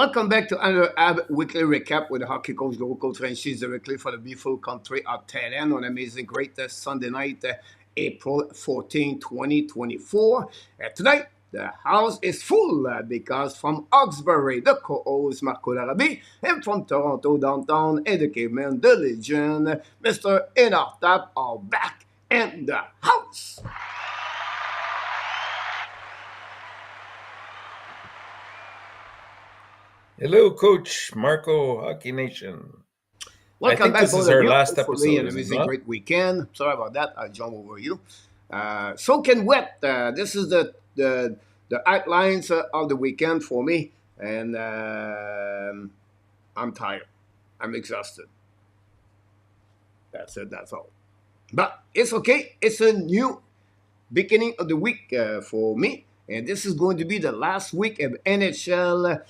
Welcome back to another Habs Weekly Recap with the hockey coach, the local trenches directly for the beautiful country of Thailand on amazing great Sunday night, April 14, 2024. Tonight, the house is full because from Hawkesbury, the co-host Marko and from Toronto downtown, and the caveman, the legend, Mr. Enortap are back in the house. Hello, Coach Marko, Hockey Nation. Welcome back, this both is of our you. last Hopefully, episode, an is it amazing, not? great weekend. Sorry about that. I jump over you. Soaking wet. This is the outlines of the weekend for me, and I'm tired. I'm exhausted. That's it. That's all. But it's okay. It's a new beginning of the week for me, and this is going to be the last week of NHL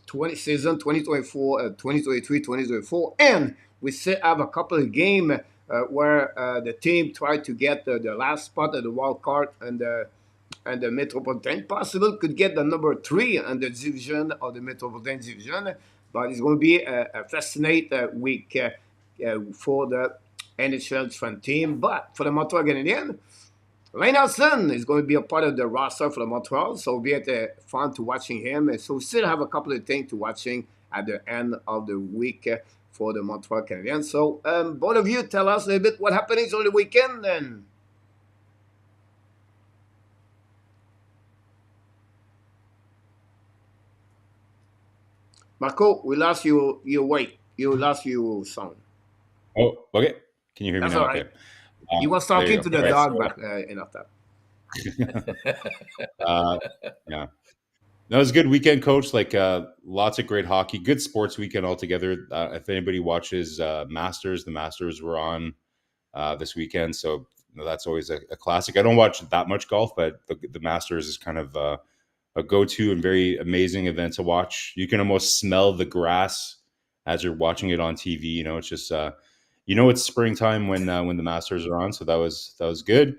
2024, 2023, 2024, and we still have a couple of games where the team tried to get the last spot of the wild card and the Metropolitan possible could get the number 3 on the division of the Metropolitan division, but it's going to be a fascinating week for the NHL fan team. But for the Montreal Canadiens, Lane Hutson is going to be a part of the roster for the Montreal, so it'll be fun to watching him. And so we still have a couple of things to watching at the end of the week for the Montreal Canadiens. So both of you tell us a little bit what happened on the weekend then. Marko, we lost you. You lost your sound. Oh, okay. Can you hear me That's now? all right. Okay. You was There you talking go. to the Right. dog back enough that. Yeah. No, it was a good weekend, Coach. Like lots of great hockey, good sports weekend altogether. If anybody watches Masters, the Masters were on this weekend, so that's always a classic. I don't watch that much golf, but the Masters is kind of a go-to and very amazing event to watch. You can almost smell the grass as you're watching it on TV. It's just it's springtime when the Masters are on, so that was good,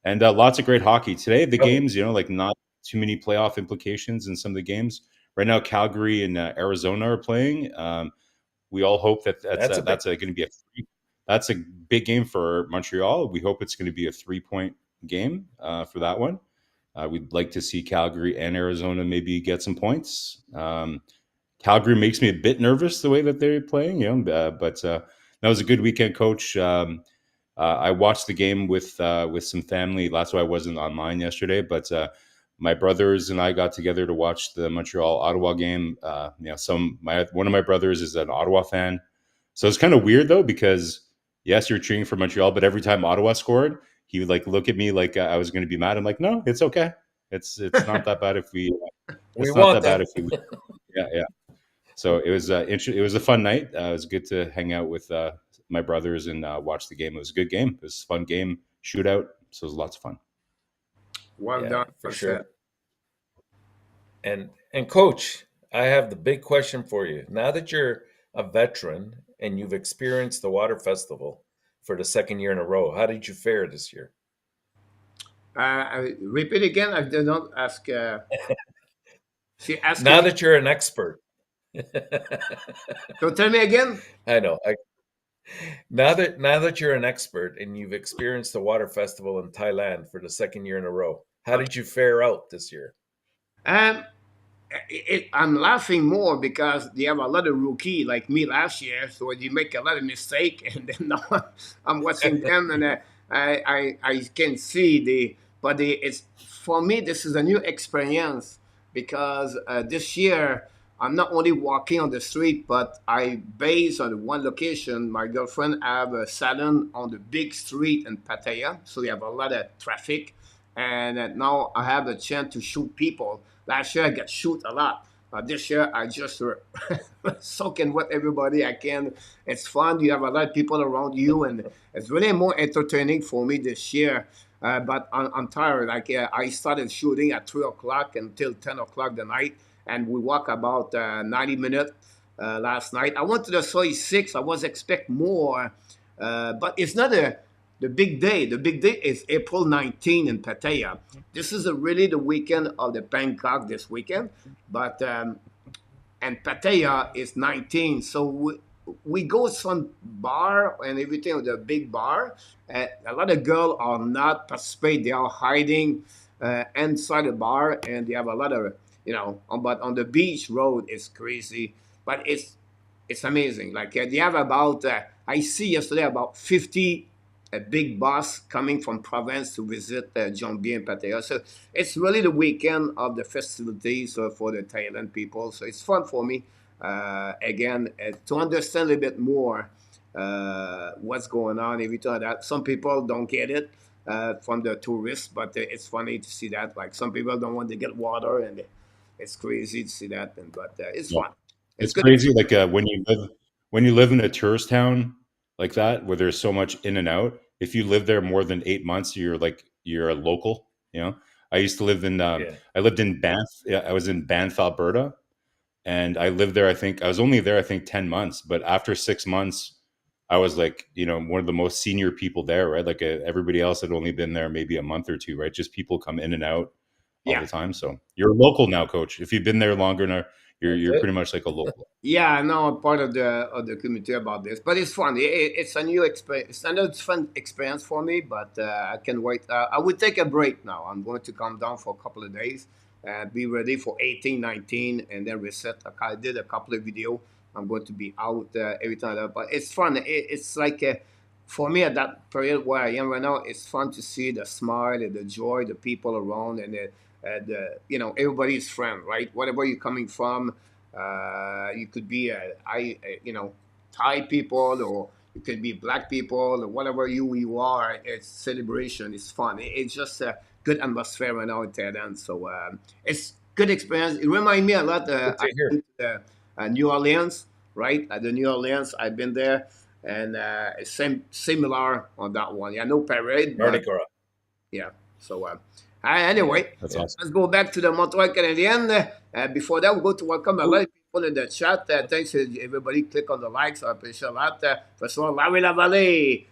and lots of great hockey today. The Oh, games, like not too many playoff implications in some of the games. Right now, Calgary and Arizona are playing. We all hope that that's a big. going to be that's a big game for Montreal. We hope it's going to be a 3-point game for that one. We'd like to see Calgary and Arizona maybe get some points. Calgary makes me a bit nervous the way that they're playing, but that was a good weekend, Coach. I watched the game with some family. That's why I wasn't online yesterday, but my brothers and I got together to watch the Montreal Ottawa game. One of my brothers is an Ottawa fan, so it's kind of weird though because yes, you're cheering for Montreal, but every time Ottawa scored, he would like look at me like I was going to be mad. I'm like, no, it's okay. It's not that bad if we. We It's not want that bad them. if we. Yeah. So it was it was a fun night. It was good to hang out with my brothers and watch the game. It was a good game. It was a fun game, shootout. So it was lots of fun. Well Yeah, done. for That's sure. it. And Coach, I have the big question for you. Now that you're a veteran and you've experienced the Water Festival for the second year in a row, how did you fare this year? Repeat again. I did not ask. She asked Now me. that you're an expert. So tell me again. I know. Now that you're an expert and you've experienced the Water Festival in Thailand for the second year in a row, how did you fare out this year? Um, I'm laughing more because they have a lot of rookie like me last year, so you make a lot of mistake, and then now I'm watching them, and I can see it's for me. This is a new experience because this year I'm not only walking on the street, but I base on one location. My girlfriend have a salon on the big street in Pattaya, so we have a lot of traffic, and now I have a chance to shoot people. Last year I got shoot a lot. This year I just soaking with everybody I can. It's fun. You have a lot of people around you, and it's really more entertaining for me this year. But I'm tired. Like I started shooting at 3 o'clock until 10 o'clock the night, and we walk about 90 minutes last night. I went to the soy six. I was expect more, but it's not the big day. The big day is April 19 in Pattaya. This is really the weekend of the Bangkok this weekend. But and Pattaya is 19. So we go some bar and everything, the big bar. A lot of girls are not participate. They are hiding inside the bar, and they have a lot of, but on the beach road it's crazy. But it's amazing. Like they have about I see yesterday about 50 a big bus coming from province to visit Jambi and Pattaya. So it's really the weekend of the festivities for the Thailand people. So it's fun for me, again, to understand a little bit more what's going on. Every time that some people don't get it from the tourists, but it's funny to see that. Like some people don't want to get water, and it's crazy to see that. But it's Yeah. fun. It's It's good. crazy. Like when you live in a tourist town like that, where there's so much in and out. If you live there more than 8 months, you're a local. You know, I used to live in. Yeah. I lived in Banff. Yeah, I was in Banff, Alberta, and I lived there. I think I was only there. I think 10 months, but after 6 months, I was like, one of the most senior people there, right? Like everybody else had only been there maybe a month or two, right? Just people come in and out all Yeah. the time. So you're a local now, coach. If you've been there longer now, That's you're it. pretty much like a local. Yeah, I know I'm part of the community about this, but it's fun. It's a new experience. It's another fun experience for me, but I can wait. I would take a break now. I'm going to come down for a couple of days, be ready for 18, 19, and then reset. I did a couple of video. I'm going to be out every time, but it's fun. It's like for me at that period where I am right now. It's fun to see the smile and the joy, the people around, and everybody's friend, right? Whatever you're coming from. You could be Thai people, or you could be black people, or whatever you are. It's celebration. It's fun. It's just a good atmosphere right now in Thailand. So it's good experience. It reminds me a lot. Good I to hear. went to New Orleans, right? At the New Orleans, I've been there, and it's similar on that one. Yeah, no parade, Mardi but Gras. yeah. So Yeah. anyway, That's Yeah. awesome. let's go back to the Montreal Canadiens. Before that, we'll go to welcome a lot of people in the chat. Thanks to everybody. Click on the likes. I appreciate a lot. First of all, Larry Lavallée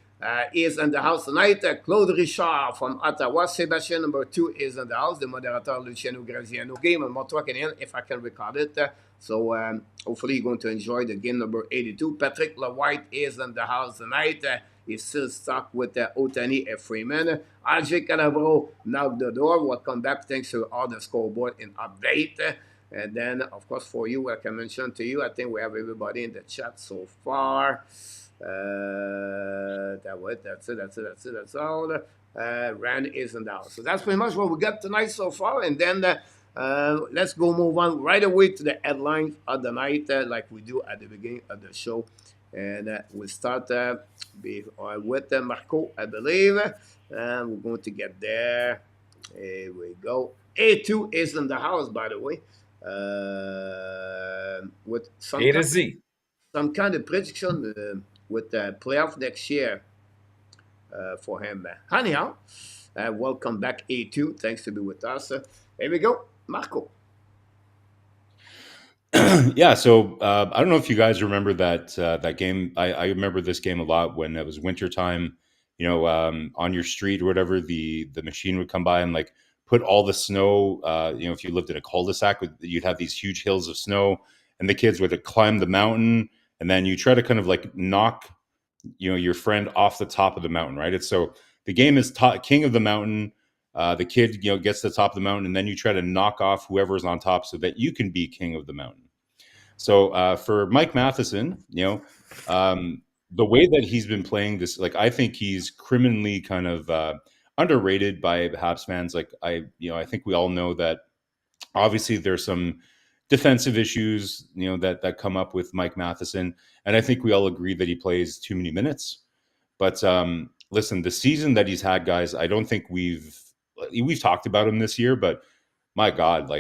is in the house tonight. Claude Richard from Ottawa. Sébastien number 2 is in the house. The moderator Luciano Graziano. Game on Montreal Canadiens, if I can record it. So hopefully you're going to enjoy the game number 82. Patrick LeWhite is in the house tonight. He's still stuck with Otani and Freeman. RJ Calabro knocked the door. Welcome back. Thanks to all the scoreboard and update. And then, of course, for you, like I mentioned to you, I think we have everybody in the chat so far. That's all. Rand isn't out. So that's pretty much what we got tonight so far. And then let's go move on right away to the headlines of the night, like we do at the beginning of the show. And we'll start with Marko, I believe. And we're going to get there. Here we go. A2 is in the house, by the way, with A to Z. some kind of prediction with the playoff next year for him. Anyhow, welcome back, A2. Thanks to be with us. Here we go, Marco. Yeah, so I don't know if you guys remember that game. I remember this game a lot when it was wintertime. On your street or whatever, the machine would come by and like put all the snow. If you lived in a cul-de-sac, you'd have these huge hills of snow, and the kids would climb the mountain, and then you try to kind of like knock your friend off the top of the mountain, right? It's so the game is king of the mountain. The kid gets to the top of the mountain, and then you try to knock off whoever's on top so that you can be king of the mountain. So for Mike Matheson, the way that he's been playing this, like I think he's criminally kind of underrated by the Habs fans. Like I think we all know that obviously there's some defensive issues, that come up with Mike Matheson, and I think we all agree that he plays too many minutes. But listen, the season that he's had, guys, I don't think we've talked about him this year, but my God,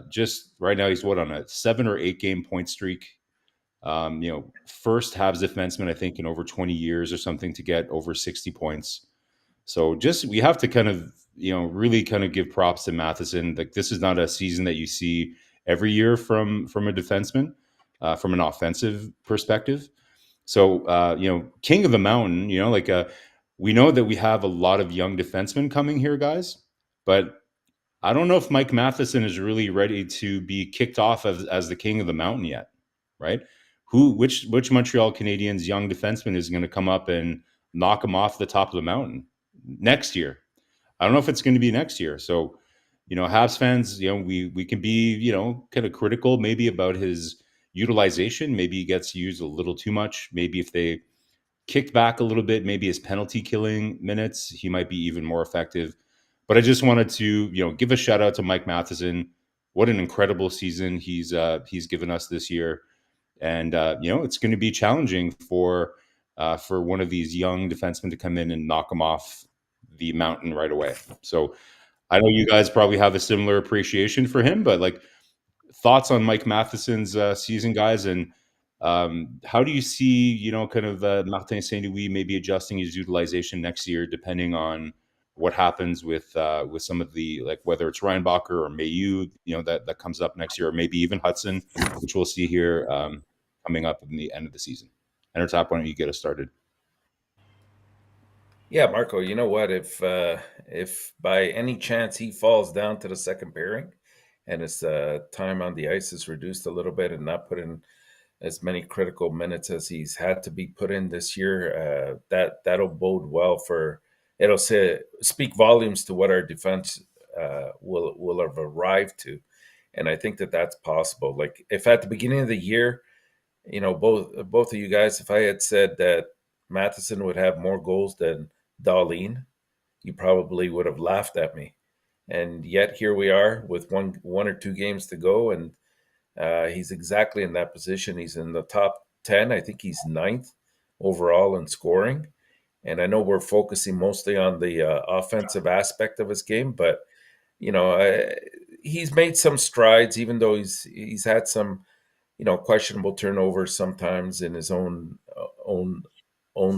just right now he's on a 7 or 8 game point streak. First Habs defenseman, I think, in over 20 years or something to get over 60 points. So just we have to kind of, really kind of give props to Matheson. Like this is not a season that you see every year from a defenseman, from an offensive perspective. So, king of the mountain, we know that we have a lot of young defensemen coming here, guys, but I don't know if Mike Matheson is really ready to be kicked off as the king of the mountain yet, right? Which Montreal Canadiens young defenseman is going to come up and knock him off the top of the mountain next year? I don't know if it's going to be next year. So, Habs fans, we can be, kind of critical maybe about his utilization. Maybe he gets used a little too much. Maybe if they kicked back a little bit, maybe his penalty killing minutes, he might be even more effective. But I just wanted to, give a shout out to Mike Matheson. What an incredible season he's given us this year, and it's going to be challenging for one of these young defensemen to come in and knock him off the mountain right away. So I know you guys probably have a similar appreciation for him, but like thoughts on Mike Matheson's season, guys, and how do you see, kind of Martin Saint Louis maybe adjusting his utilization next year, depending on what happens with some of the, like, whether it's Reinbacher or Mayu, that comes up next year, or maybe even Hutson, which we'll see here coming up in the end of the season. Enortap, why don't you get us started? Yeah, Marko, you know what? If by any chance he falls down to the second pairing and his time on the ice is reduced a little bit and not put in as many critical minutes as he's had to be put in this year, that'll bode well for. It'll speak volumes to what our defense will have arrived to, and I think that that's possible. Like if at the beginning of the year, both of you guys, if I had said that Matheson would have more goals than Dahlin, you probably would have laughed at me. And yet here we are with one or two games to go, and he's exactly in that position. He's in the top 10. I think he's ninth overall in scoring. And I know we're focusing mostly on the offensive aspect of his game, but he's made some strides, even though he's had some questionable turnovers sometimes in his own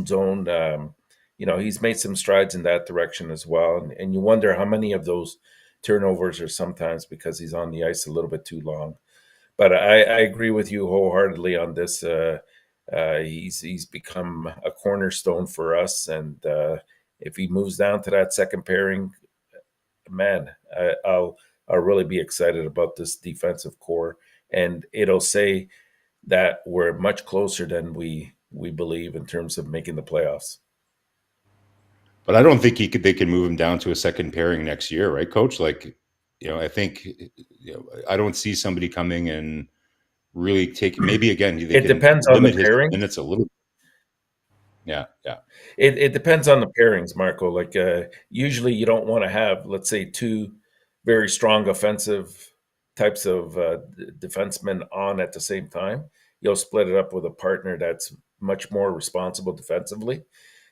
zone. He's made some strides in that direction as well. And you wonder how many of those turnovers are sometimes because he's on the ice a little bit too long. But I agree with you wholeheartedly on this. He's become a cornerstone for us. And if he moves down to that second pairing, man, I'll really be excited about this defensive core. And it'll say that we're much closer than we believe in terms of making the playoffs. But I don't think they can move him down to a second pairing next year, right, Coach? Like, I think I don't see somebody coming and really take. Maybe again, they it depends on the pairing. And it's a little. Yeah. It depends on the pairings, Marko. Like usually, you don't want to have, let's say, two very strong offensive types of defensemen on at the same time. You'll split it up with a partner that's much more responsible defensively.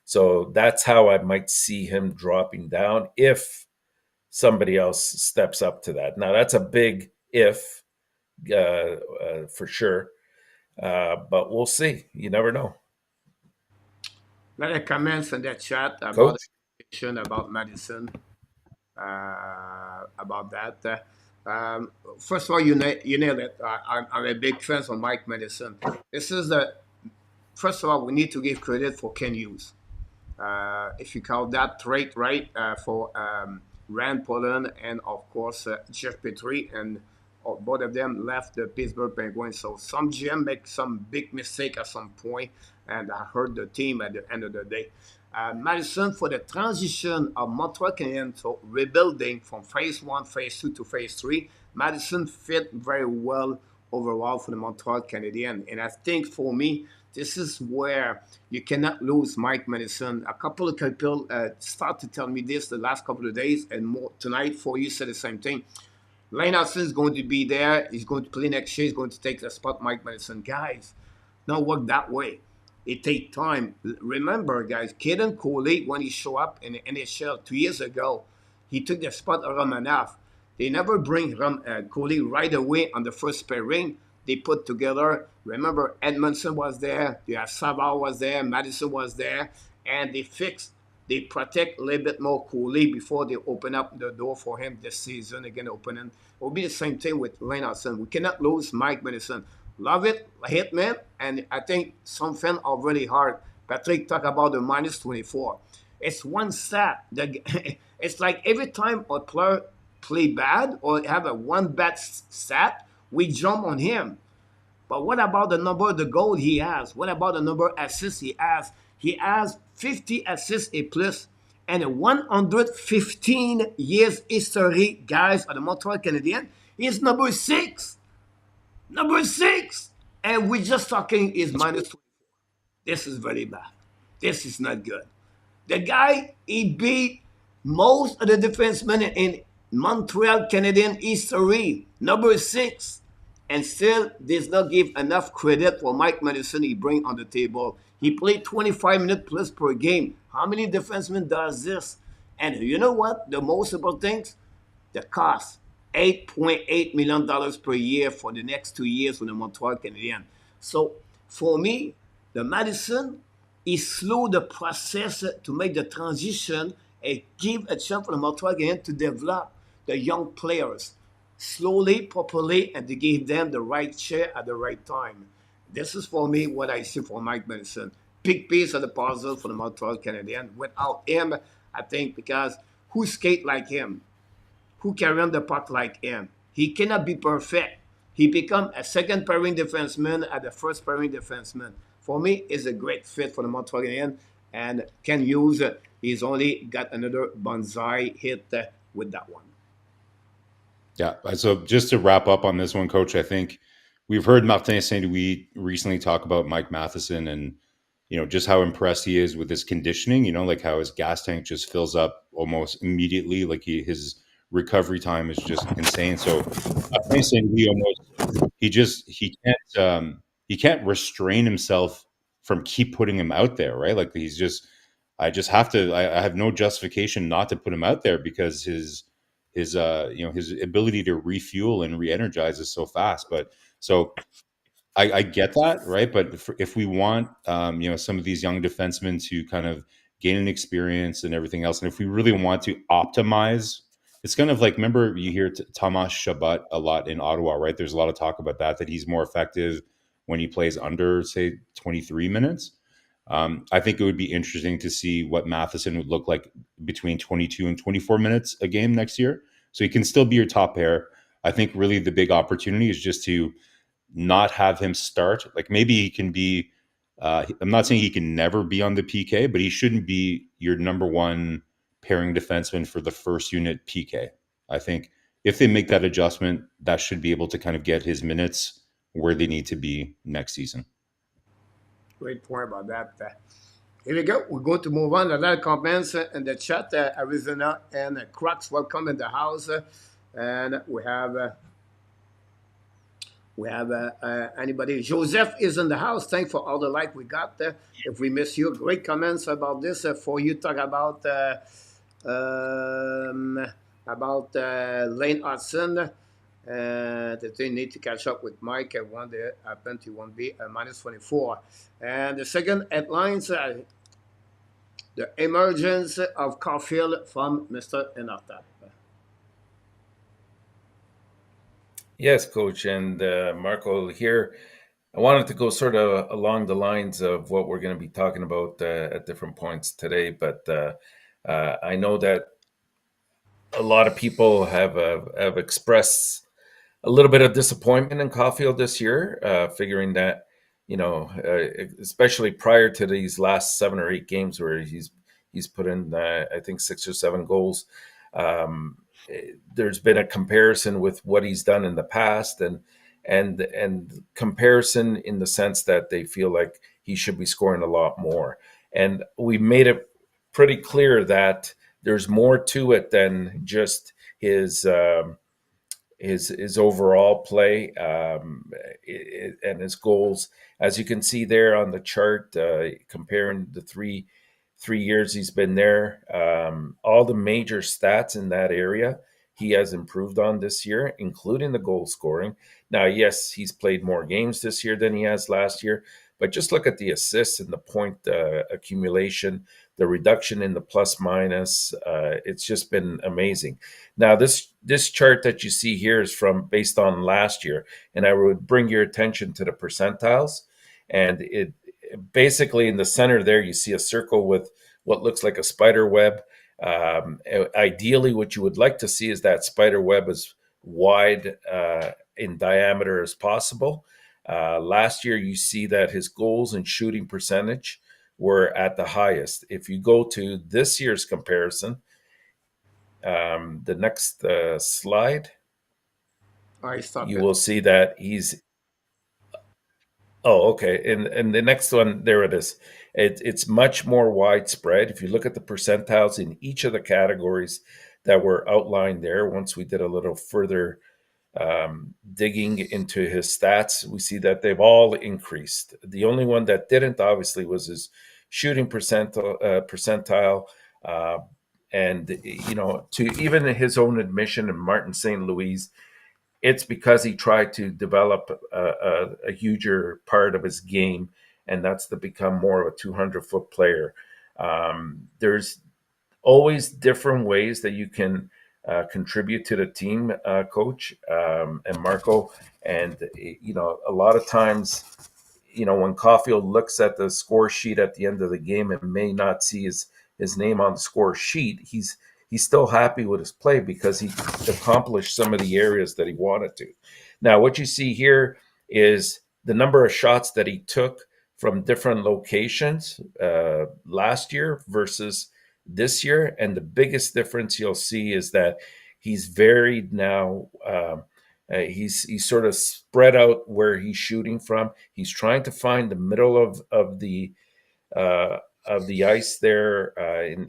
So that's how I might see him dropping down if somebody else steps up to that. Now, that's a big if for sure, but we'll see. You never know. A lot of comments in that chat Coach? about Matheson, about that. First of all, you nailed it. I'm a big fan of Mike Matheson. This is first of all, we need to give credit for Ken Hughes. If you call that trait right, for Rand Poland and of course Jeff Petrie, and both of them left the Pittsburgh Penguins. So some GM make some big mistake at some point, and I hurt the team at the end of the day. Matheson, for the transition of Montreal Canadiens, so rebuilding from phase 1, phase 2 to phase 3, Matheson fit very well overall for the Montreal Canadiens. And I think for me, this is where you cannot lose Mike Matheson. A couple of people start to tell me this the last couple of days, and more tonight for you said the same thing. Lane Hutson is going to be there. He's going to play next year. He's going to take the spot Mike Matheson. Guys, don't work that way. It takes time. Remember, guys, Kaden Coley, when he showed up in the NHL 2 years ago, he took the spot of Romanov. They never bring Coley right away on the first pairing. They put together, remember, Edmondson was there, Savard was there, Matheson was there, and they protect a little bit more Coley before they open up the door for him this season again opening. It will be the same thing with Lane Hutson. We cannot lose Mike Matheson. Love it, hit man, and I think some fans are really hard. Patrick talked about the minus 24. It's one stat. It's like every time a player play bad or have a one bad stat, we jump on him. But what about the number of the goal he has? What about the number of assists he has? He has 50 assists a plus and a 115 years history, guys, of the Montreal Canadiens. He's number 6. Number 6. And we're just talking is minus 24. This is very bad. This is not good. The guy, he beat most of the defensemen in Montreal Canadian history. Number 6. And still does not give enough credit for Mike Matheson he bring on the table. He played 25 minutes plus per game. How many defensemen does this? And you know what? The most important things, the cost. $8.8 million per year for the next 2 years for the Montreal Canadiens. So for me, the Matheson is slow the process to make the transition and give a chance for the Montreal Canadiens to develop the young players slowly, properly, and to give them the right chair at the right time. This is for me what I see for Mike Matheson. Big piece of the puzzle for the Montreal Canadiens. Without him, I think because who skate like him? Who carry on the puck like him? He cannot be perfect. He become a second pairing defenseman at the first pairing defenseman. For me, is a great fit for the Montreal Canadiens and can use. He's only got another bonsai hit with that one. Yeah. So just to wrap up on this one, Coach, I think we've heard Martin Saint-Louis recently talk about Mike Matheson and, just how impressed he is with his conditioning, like how his gas tank just fills up almost immediately. Like his recovery time is just insane. So Martin Saint-Louis he can't restrain himself from keep putting him out there, right? Like I have no justification not to put him out there because his ability to refuel and re-energize is so fast. But so I get that, right? But if we want, some of these young defensemen to kind of gain an experience and everything else, and if we really want to optimize, it's kind of like, remember you hear Thomas Chabot a lot in Ottawa, right? There's a lot of talk about that he's more effective when he plays under, say, 23 minutes. I think it would be interesting to see what Matheson would look like between 22 and 24 minutes a game next year. So he can still be your top pair. I think really the big opportunity is just to not have him start. Like maybe he can be, I'm not saying he can never be on the PK, but he shouldn't be your number one pairing defenseman for the first unit PK. I think if they make that adjustment, that should be able to kind of get his minutes where they need to be next season. Great point about that. Here we go. We're going to move on. A lot of comments in the chat. Arizona and Crux, welcome in the house. And we have anybody. Joseph is in the house. Thanks for all the like we got. If we miss you, great comments about this. For you talk about Lane Hutson. That they need to catch up with Mike. One day happened to won't be minus 24. And the second headlines, the emergence of Caufield from Mr. Enortap. Yes, Coach, and Marko here. I wanted to go sort of along the lines of what we're going to be talking about at different points today, but I know that a lot of people have expressed a little bit of disappointment in Caufield this year, figuring that, especially prior to these last 7 or 8 games where he's put in, I think, 6 or 7 goals. There's been a comparison with what he's done in the past and comparison in the sense that they feel like he should be scoring a lot more. And we made it pretty clear that there's more to it than just his overall play and his goals. As you can see there on the chart, comparing the three years he's been there, all the major stats in that area he has improved on this year, including the goal scoring. Now, yes, he's played more games this year than he has last year, but just look at the assists and the point accumulation, the reduction in the plus minus. It's just been amazing. Now, this chart that you see here is based on last year, and I would bring your attention to the percentiles. And it basically in the center there, you see a circle with what looks like a spider web, Ideally, what you would like to see is that spider web as wide in diameter as possible. Last year, you see that his goals and shooting percentage were at the highest. If you go to this year's comparison, the next slide, All right, stop you it. will see that he's. Oh, okay. And the next one, there it is. It's much more widespread. If you look at the percentiles in each of the categories that were outlined there, once we did a little further digging into his stats, we see that they've all increased. The only one that didn't, obviously, was his shooting percentile. And, to even his own admission, and Martin St. Louis, it's because he tried to develop a huger part of his game, and that's to become more of a 200-foot player. There's always different ways that you can contribute to the team, coach, and Marko. And, a lot of times, when Caufield looks at the score sheet at the end of the game and may not see his name on the score sheet, he's still happy with his play because he accomplished some of the areas that he wanted to. Now, what you see here is the number of shots that he took from different locations last year versus this year. And the biggest difference you'll see is that he's varied now. He's sort of spread out where he's shooting from. He's trying to find the middle of the ice there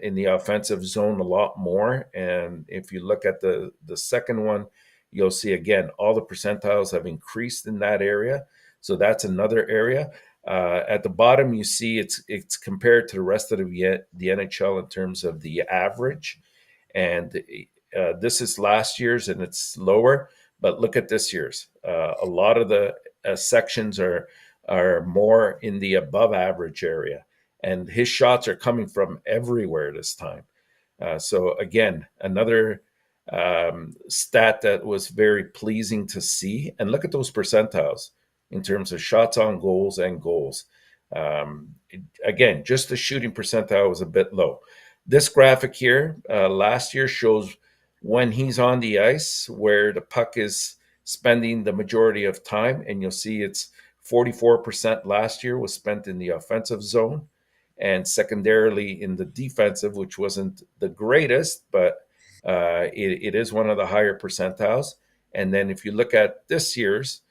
in the offensive zone a lot more. And if you look at the second one, you'll see again all the percentiles have increased in that area. So that's another area. At the bottom, you see it's compared to the rest of the NHL in terms of the average, and this is last year's and it's lower. But look at this year's. A lot of the sections are more in the above average area, and his shots are coming from everywhere this time. So again, another stat that was very pleasing to see. And look at those percentiles in terms of shots on goals and goals. Again, just the shooting percentile was a bit low. This graphic here last year shows when he's on the ice where the puck is spending the majority of time. And you'll see it's 44% last year was spent in the offensive zone, and secondarily in the defensive, which wasn't the greatest, but it is one of the higher percentiles. And then if you look at this year's,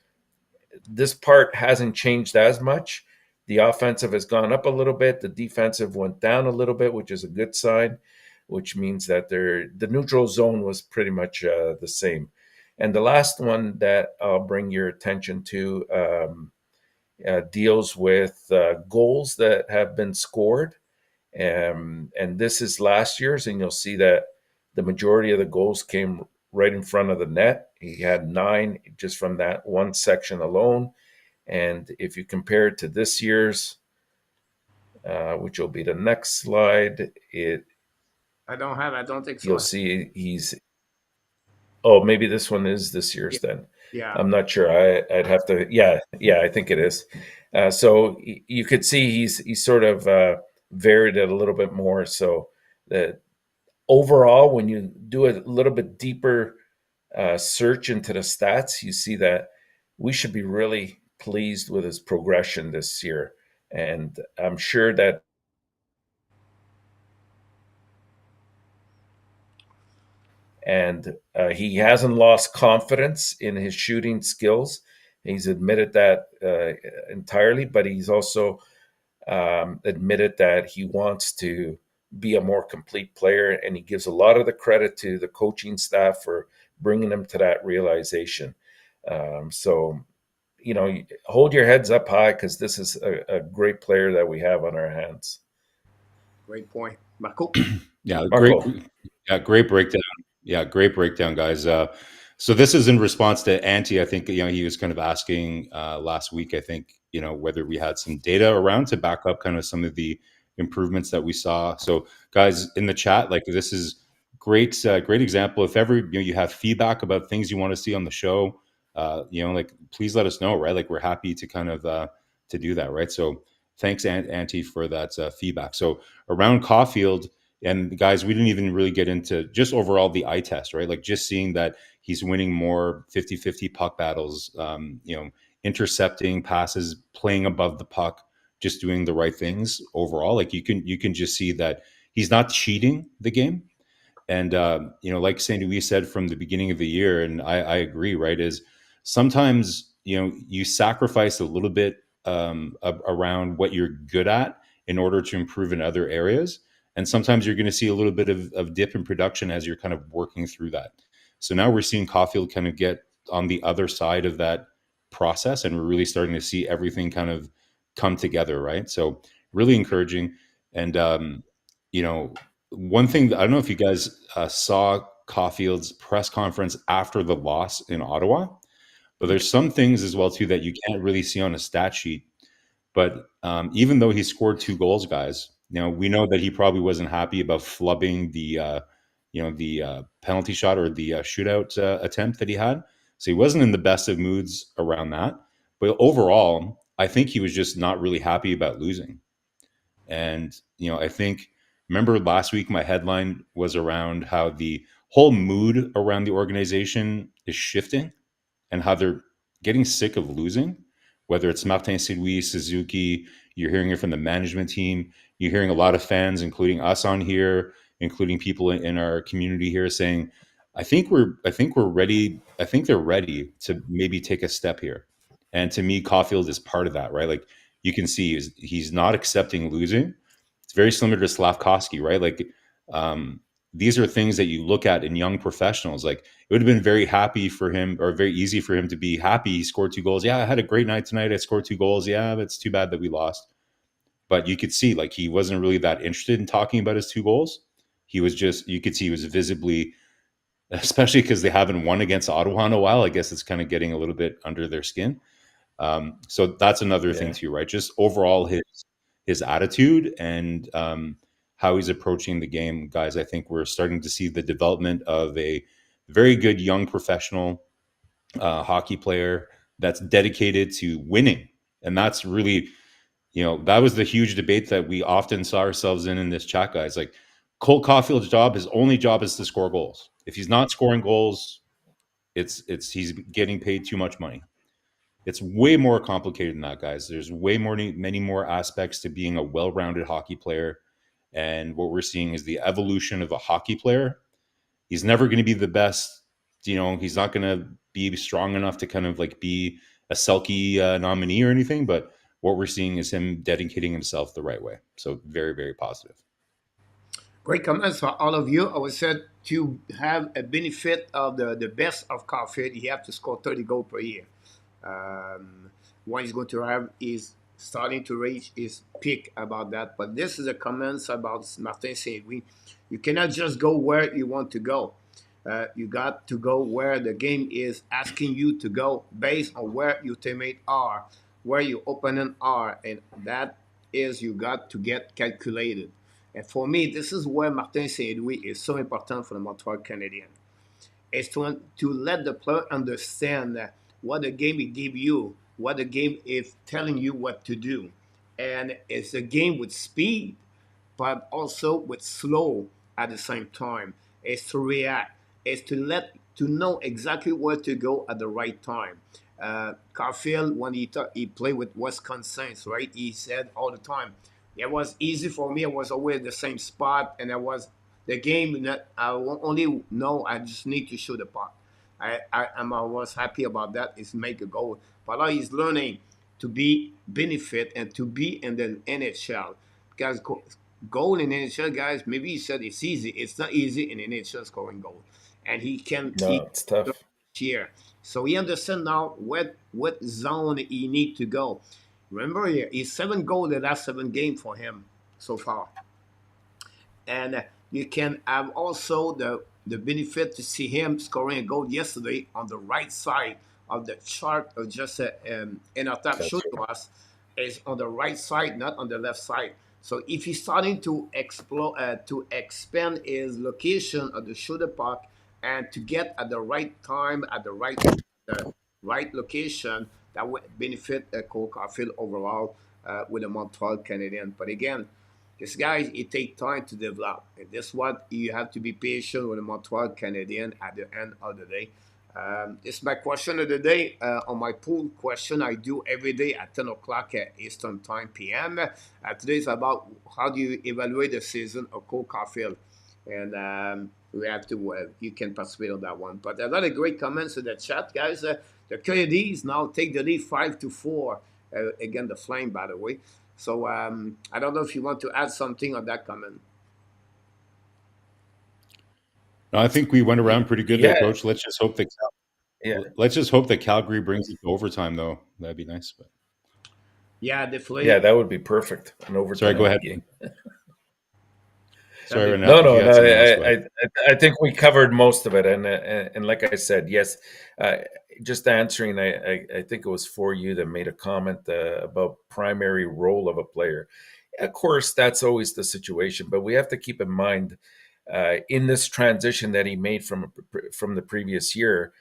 this part hasn't changed as much. The offensive has gone up a little bit. The defensive went down a little bit, which is a good sign, which means that the neutral zone was pretty much the same. And the last one that I'll bring your attention to deals with goals that have been scored. And this is last year's, and you'll see that the majority of the goals came right in front of the net. He had 9 just from that one section alone. And if you compare it to this year's, which will be the next slide, I don't think so. you'll see he's. Oh, maybe this one is this year's then. Yeah. I'm not sure. I'd have to. Yeah, I think it is. So you could see he's sort of varied it a little bit more. So that overall, when you do a little bit deeper search into the stats, you see that we should be really pleased with his progression this year. And I'm sure that he hasn't lost confidence in his shooting skills. He's admitted that entirely, but he's also admitted that he wants to be a more complete player, and he gives a lot of the credit to the coaching staff for bringing him to that realization. So, hold your heads up high because this is a great player that we have on our hands. Great point, Marko. Yeah, Marko. Great breakdown. Yeah, great breakdown, guys. So this is in response to Antti. I think he was kind of asking last week. I think whether we had some data around to back up kind of some of the improvements that we saw. So, guys, in the chat, like this is great example. If ever you have feedback about things you want to see on the show, please let us know. Right, like we're happy to kind of to do that. Right. So thanks, Antti, for that feedback. So around Caufield, And guys, we didn't even really get into just overall the eye test, right? Like just seeing that he's winning more 50-50 puck battles, intercepting passes, playing above the puck, just doing the right things overall. Like you can just see that he's not cheating the game. And like St. Louis said from the beginning of the year, and I agree, right? Is sometimes you sacrifice a little bit around what you're good at in order to improve in other areas, and sometimes you're going to see a little bit of dip in production as you're kind of working through that. So now we're seeing Caufield kind of get on the other side of that process, and we're really starting to see everything kind of come together, right? So really encouraging, and one thing I don't know if you guys saw Caufield's press conference after the loss in Ottawa, but there's some things as well too that you can't really see on a stat sheet. But even though he scored 2 goals, guys, we know that he probably wasn't happy about flubbing the penalty shot or the shootout attempt that he had. So he wasn't in the best of moods around that. But overall, I think he was just not really happy about losing. And, I think, remember last week, my headline was around how the whole mood around the organization is shifting and how they're getting sick of losing, whether it's Martin St. Louis, Suzuki, you're hearing it from the management team. You're hearing a lot of fans, including us on here, including people in our community here saying, I think we're ready. I think they're ready to maybe take a step here. And to me, Caulfield is part of that, right? Like you can see he's not accepting losing. It's very similar to Slavkovsky, right? Like these are things that you look at in young professionals. Like it would have been very happy for him or very easy for him to be happy. He scored 2 goals. Yeah, I had a great night tonight. I scored 2 goals. Yeah, but it's too bad that we lost. But you could see like he wasn't really that interested in talking about his 2 goals. He was just, you could see he was visibly, especially because they haven't won against Ottawa in a while. I guess it's kind of getting a little bit under their skin. So that's another thing Yeah. too, right? Just overall his attitude and how he's approaching the game, guys. I think we're starting to see the development of a very good young professional hockey player that's dedicated to winning, and that's really, that was the huge debate that we often saw ourselves in this chat, guys. Like Cole Caulfield's job, his only job is to score goals. If he's not scoring goals, it's he's getting paid too much money. It's way more complicated than that, guys. There's way more, many more aspects to being a well-rounded hockey player. And what we're seeing is the evolution of a hockey player. He's never going to be the best. He's not going to be strong enough to kind of like be a Selkie nominee or anything. But what we're seeing is him dedicating himself the right way. So very, very positive. Great comments for all of you. I would say to have a benefit of the best of Caufield, you have to score 30 goals per year. What he's going to have is starting to reach his peak about that. But this is a comments about Martin St. Louis. You cannot just go where you want to go. You got to go where the game is asking you to go based on where your teammates are, where your opponent are, and that is you got to get calculated. And for me, this is where Martin St. Louis is so important for the Montreal Canadiens. Is to let the player understand that what the game will give you, what the game is telling you what to do. And it's a game with speed, but also with slow at the same time. It's to react. It's to know exactly where to go at the right time. Caufield, when he played with Wisconsin, right? He said all the time, it was easy for me. I was always the same spot, and I was the game that I only know I just need to shoot the puck. I was happy about that. Is make a goal. But now he's learning to be benefit and to be in the NHL because goal in NHL, guys. Maybe he said it's easy. It's not easy in NHL scoring goal, and he No, it's tough. here. So he understands now what zone he need to go. Remember, he's 7 goals the last 7 games for him so far, and you can have also the benefit to see him scoring a goal yesterday on the right side of the chart of just Enortap That's showed to right. us is on the right side, not on the left side. So if he's starting to explore to expand his location of the shooter puck and to get at the right time at the right location, that would benefit Cole Caulfield overall with the Montreal Canadiens. But again, This guy, it takes time to develop. And that's what you have to be patient with the Montreal Canadiens at the end of the day. This is my question of the day. On my pool question, I do every day at 10 o'clock at Eastern Time PM. Today is about how do you evaluate the season of Caufield. And we have to, you can participate on that one. But a lot of great comments in the chat, guys. The Canadiens now take the lead 5-4 against the Flame, by the way. So I don't know if you want to add something on that comment. No, I think we went around pretty good there, Coach. Let's just hope that Calgary brings it to overtime, though. That'd be nice. But yeah, definitely. Yeah, that would be perfect. An overtime. Sorry, go ahead. Game. Sorry, no. I think we covered most of it, and like I said, yes. Just answering, I think it was for you that made a comment about primary role of a player. Of course, that's always the situation, but we have to keep in mind in this transition that he made from the previous year.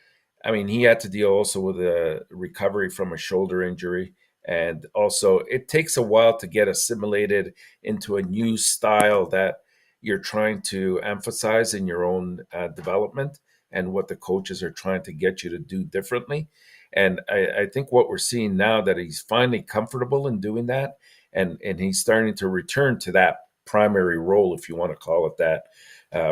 I mean, he had to deal also with a recovery from a shoulder injury. And also, it takes a while to get assimilated into a new style that you're trying to emphasize in your own development and what the coaches are trying to get you to do differently. And I think what we're seeing now that he's finally comfortable in doing that, and he's starting to return to that primary role, if you want to call it that,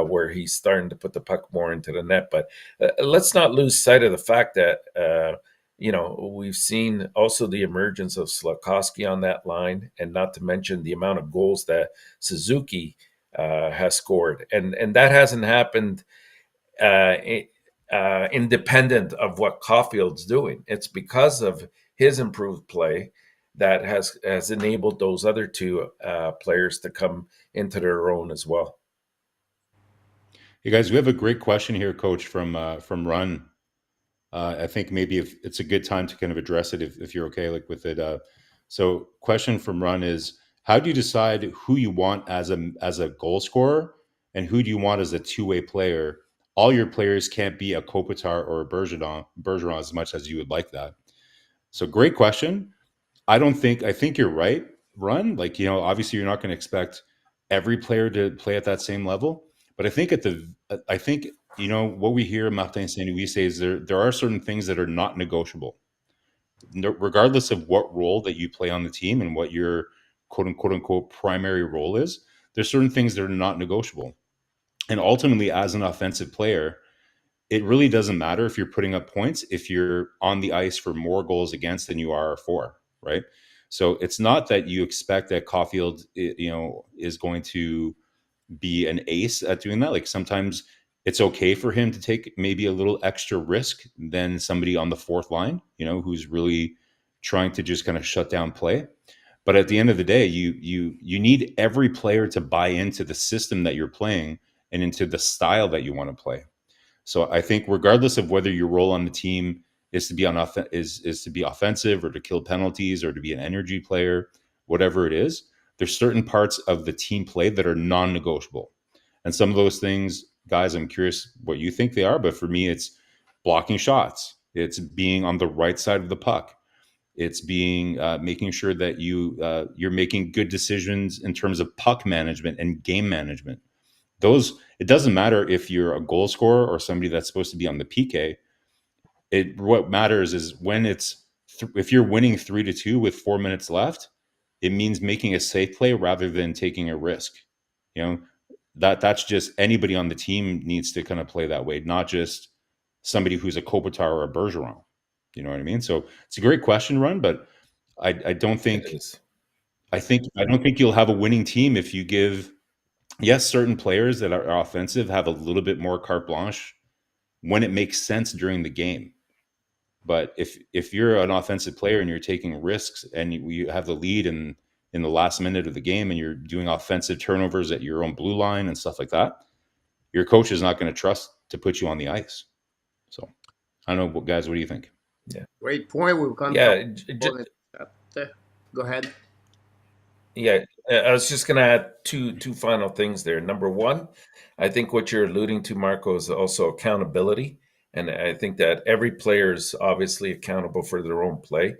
where he's starting to put the puck more into the net. But let's not lose sight of the fact that we've seen also the emergence of Slafkovsky on that line, and not to mention the amount of goals that Suzuki has scored, and that hasn't happened independent of what Caufield's doing. It's because of his improved play that has enabled those other two players to come into their own as well. Hey guys, we have a great question here, Coach, from Run. I think maybe if it's a good time to kind of address it, if you're okay with it. So, question from Run is: how do you decide who you want as a goal scorer, and who do you want as a two-way player? All your players can't be a Kopitar or a Bergeron as much as you would like that. So, great question. I think you're right, Run. Obviously you're not going to expect every player to play at that same level, but I think what we hear Martin Saint-Louis say is there are certain things that are not negotiable, regardless of what role that you play on the team and what your quote unquote primary role is. There's certain things that are not negotiable, and ultimately, as an offensive player, it really doesn't matter if you're putting up points if you're on the ice for more goals against than you are for, right? So it's not that you expect that Caufield, is going to be an ace at doing that. Like, sometimes it's okay for him to take maybe a little extra risk than somebody on the fourth line, who's really trying to just kind of shut down play. But at the end of the day, you need every player to buy into the system that you're playing and into the style that you want to play. So I think regardless of whether your role on the team is to be is to be offensive or to kill penalties or to be an energy player, whatever it is, there's certain parts of the team play that are non-negotiable. And some of those things, guys, I'm curious what you think they are, but for me, it's blocking shots. It's being on the right side of the puck. It's being making sure that you're making good decisions in terms of puck management and game management. It doesn't matter if you're a goal scorer or somebody that's supposed to be on the PK. What matters is when if you're winning 3-2 with 4 minutes left, it means making a safe play rather than taking a risk. That's just anybody on the team needs to kind of play that way, not just somebody who's a Kopitar or a Bergeron. You know what I mean? So it's a great question, Run, but I don't think I don't think you'll have a winning team if you give. Yes, certain players that are offensive have a little bit more carte blanche when it makes sense during the game. But if you're an offensive player and you're taking risks and you have the lead in the last minute of the game and you're doing offensive turnovers at your own blue line and stuff like that, your coach is not going to trust to put you on the ice. So I don't know, guys, what do you think? Yeah, great point. We'll come. Yeah, go ahead. Yeah, I was just going to add two final things there. Number one, I think what you're alluding to, Marko, is also accountability. And I think that every player is obviously accountable for their own play.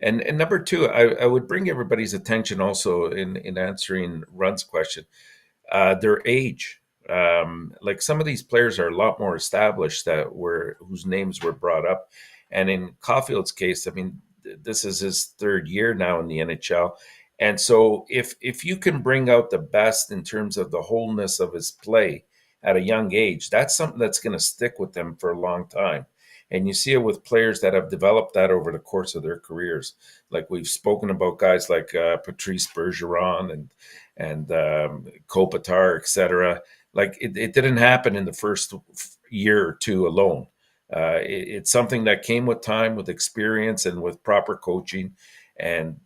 And number two, I would bring everybody's attention also in answering Run's question, their age. Like some of these players are a lot more established that were whose names were brought up, and in Caufield's case, I mean, this is his third year now in the NHL, and so if you can bring out the best in terms of the wholeness of his play at a young age, that's something that's going to stick with them for a long time. And you see it with players that have developed that over the course of their careers. Like we've spoken about guys like Patrice Bergeron and Kopitar, etc. Like it didn't happen in the first year or two alone. It's something that came with time, with experience, and with proper coaching, and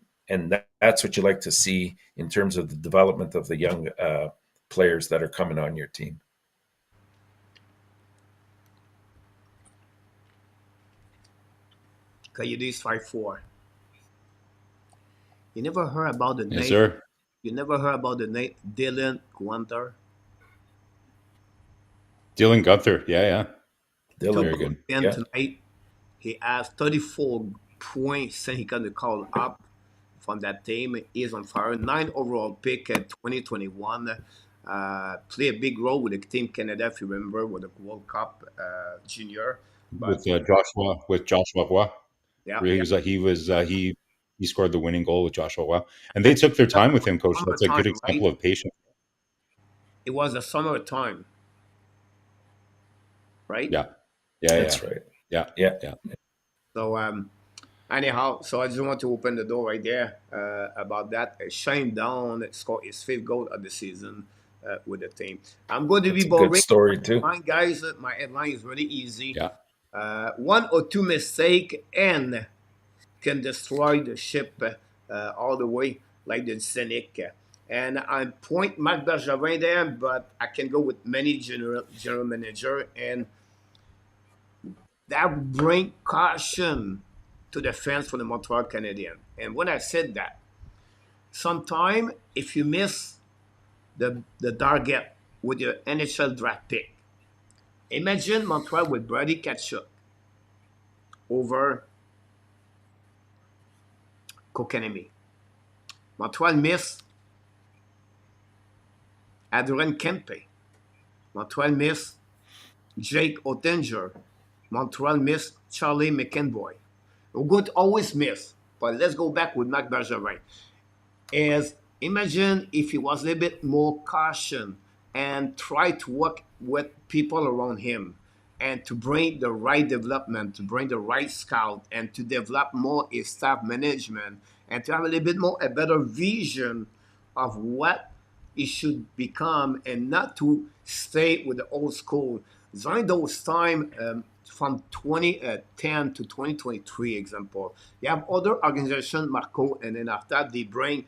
that's what you like to see in terms of the development of the young players that are coming on your team. Coyotes 5-4. You never heard about the Yes, name. sir. You never heard about the name Dylan Guenther? Dylan Gunther. Yeah, yeah. Took Dylan, Very goal good. again yeah, tonight. He has 34 points since he got the call up from that team. He's on fire. 9 overall pick at 2021. Play a big role with the Team Canada, if you remember, with the World Cup junior. With But Joshua Roy. yeah, He yeah. was he scored the winning goal with Joshua Roy. And they took their time with him, coach. That's a good Summertime, example right? of patience. It was the summertime, right? Yeah. Yeah, yeah. that's right. Yeah. Yeah, Yeah. So anyhow, so I just want to open the door right there about that. Shane Down scored his fifth goal of the season with the team. I'm going to be that's a good boring. story too. Fine, guys. My headline is really easy. Yeah. One or two mistake and can destroy the ship all the way, like the Scenic. And I point Marc Bergevin there, but I can go with many general manager, and that bring caution to the fans for the Montreal Canadiens. And when I said that, sometime if you miss the target with your NHL draft pick, imagine Montreal with Brady Tkachuk over Kokanemi. Montreal miss Adrian Kempe. Montreal miss Jake Ottinger. Montreal miss Charlie McEnroy. We're going to always miss, but let's go back with Marc Bergevin. Is imagine if he was a little bit more caution and try to work with people around him and to bring the right development, to bring the right scout, and to develop more his staff management and to have a little bit more a better vision of what he should become and not to stay with the old school. During those time from 2010 to 2023, example, you have other organizations, Marko and Enortap, they bring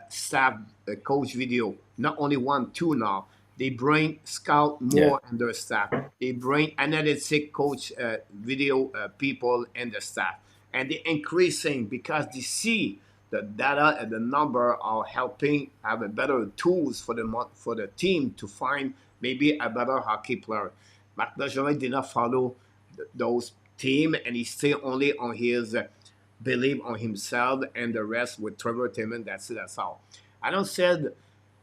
staff coach video, not only one, two now. They bring scout Yeah, more in their staff. They bring analytic coach video people in the staff. And they're increasing because they see the data and the number are helping have a better tools for the team to find maybe a better hockey player. Marc Bergevin did not follow those team and he stayed only on his believe on himself and the rest with Trevor Timmon. That's it. That's all. I don't said,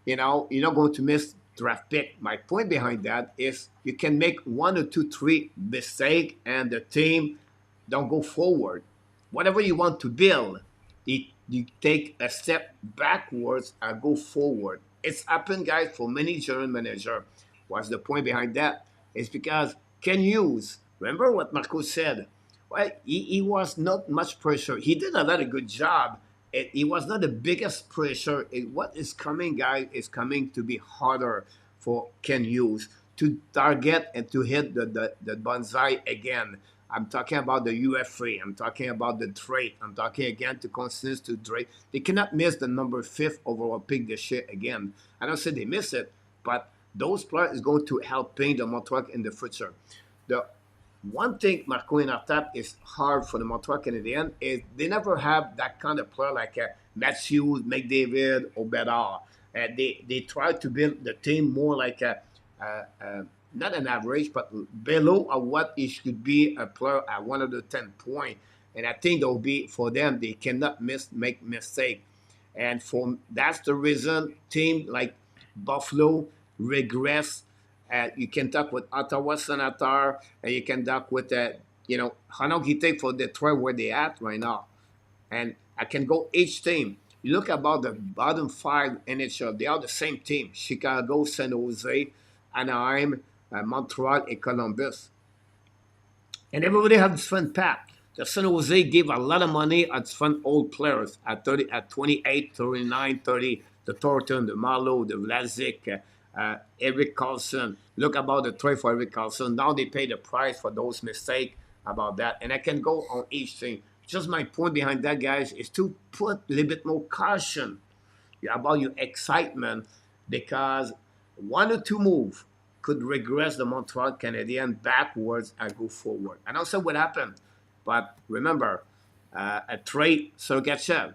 you're not going to miss draft pick. My point behind that is you can make one or two, three mistake and the team don't go forward. Whatever you want to build, you take a step backwards and go forward. It's happened, guys, for many general manager. What's the point behind that? It's because Ken Hughes, remember what Marco said? Well, he was not much pressure. He did a lot of good job. He was not the biggest pressure. What is coming, guys, is coming to be harder for Ken Hughes to target and to hit the bonsai again. I'm talking about the UFA. I'm talking about the trade. I'm talking again to Constance to Drake. They cannot miss the number fifth overall pick this year again. I don't say they miss it, but those players is going to help paint the Montreal in the future. The one thing Marco and Artap is hard for the Montreal Canadiens is they never have that kind of player like Matthews, McDavid, or Bedard. They try to build the team more like a not an average, but below of what it should be a player at 110 point. And I think they'll be for them. They cannot make mistake, and for that's the reason team like Buffalo regress. You can talk with Ottawa Senator, and you can talk with how long he take for Detroit where they at right now. And I can go each team. You look about the bottom five NHL, they are the same team: Chicago, San Jose, Anaheim, Montreal, and Columbus. And everybody has different path. The San Jose gave a lot of money at different old players at 30, at 28, 39, 30. The Thornton, the Marlowe, the Vlasic, Eric Carlson. Look about the trade for Eric Carlson. Now they pay the price for those mistakes about that. And I can go on each thing. Just my point behind that, guys, is to put a little bit more caution about your excitement, because one or two moves could regress the Montreal Canadiens backwards and go forward. I don't say what happened, but remember, a trade Sergachev.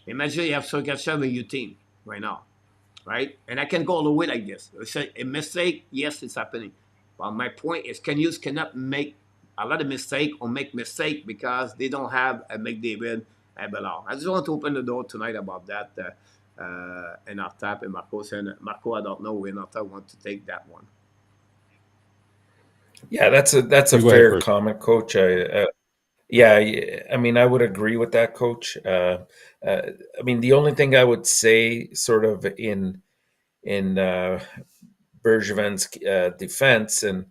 Imagine you have Sergachev in your team right now, right? And I can go all the way like this. It's a mistake, yes, it's happening. But my point is, Canadiens cannot make a lot of mistake or make mistake because they don't have a McDavid and Ballard. I just want to open the door tonight about that. Enortap and Marko. And Marko, I don't know if Enortap want to take that one. Yeah, that's a You go ahead fair first. comment, Coach. Yeah, I mean, I would agree with that, Coach. I mean, the only thing I would say, sort of in Bergevin's defense, and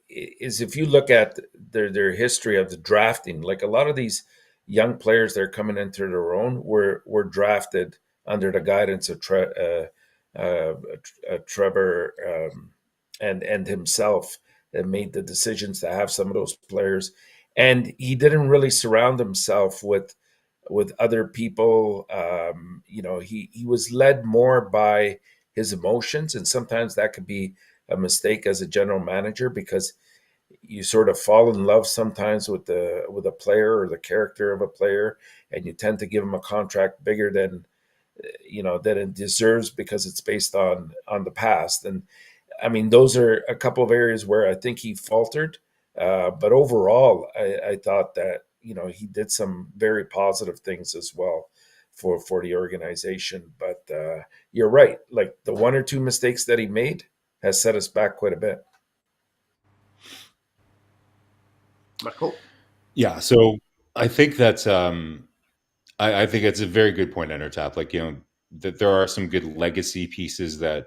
is if you look at their history of the drafting, like a lot of these young players that are coming into their own were drafted under the guidance of Trevor and himself, that made the decisions to have some of those players, and he didn't really surround himself with other people. He was led more by his emotions, and sometimes that could be a mistake as a general manager, because you sort of fall in love sometimes with a player or the character of a player, and you tend to give him a contract bigger than it deserves because it's based on the past. And I mean, those are a couple of areas where I think he faltered. But overall, I thought that he did some very positive things as well for the organization. But you're right; like the one or two mistakes that he made has set us back quite a bit. Marko? Yeah, so I think that I think it's a very good point, Enortap. Like, that there are some good legacy pieces that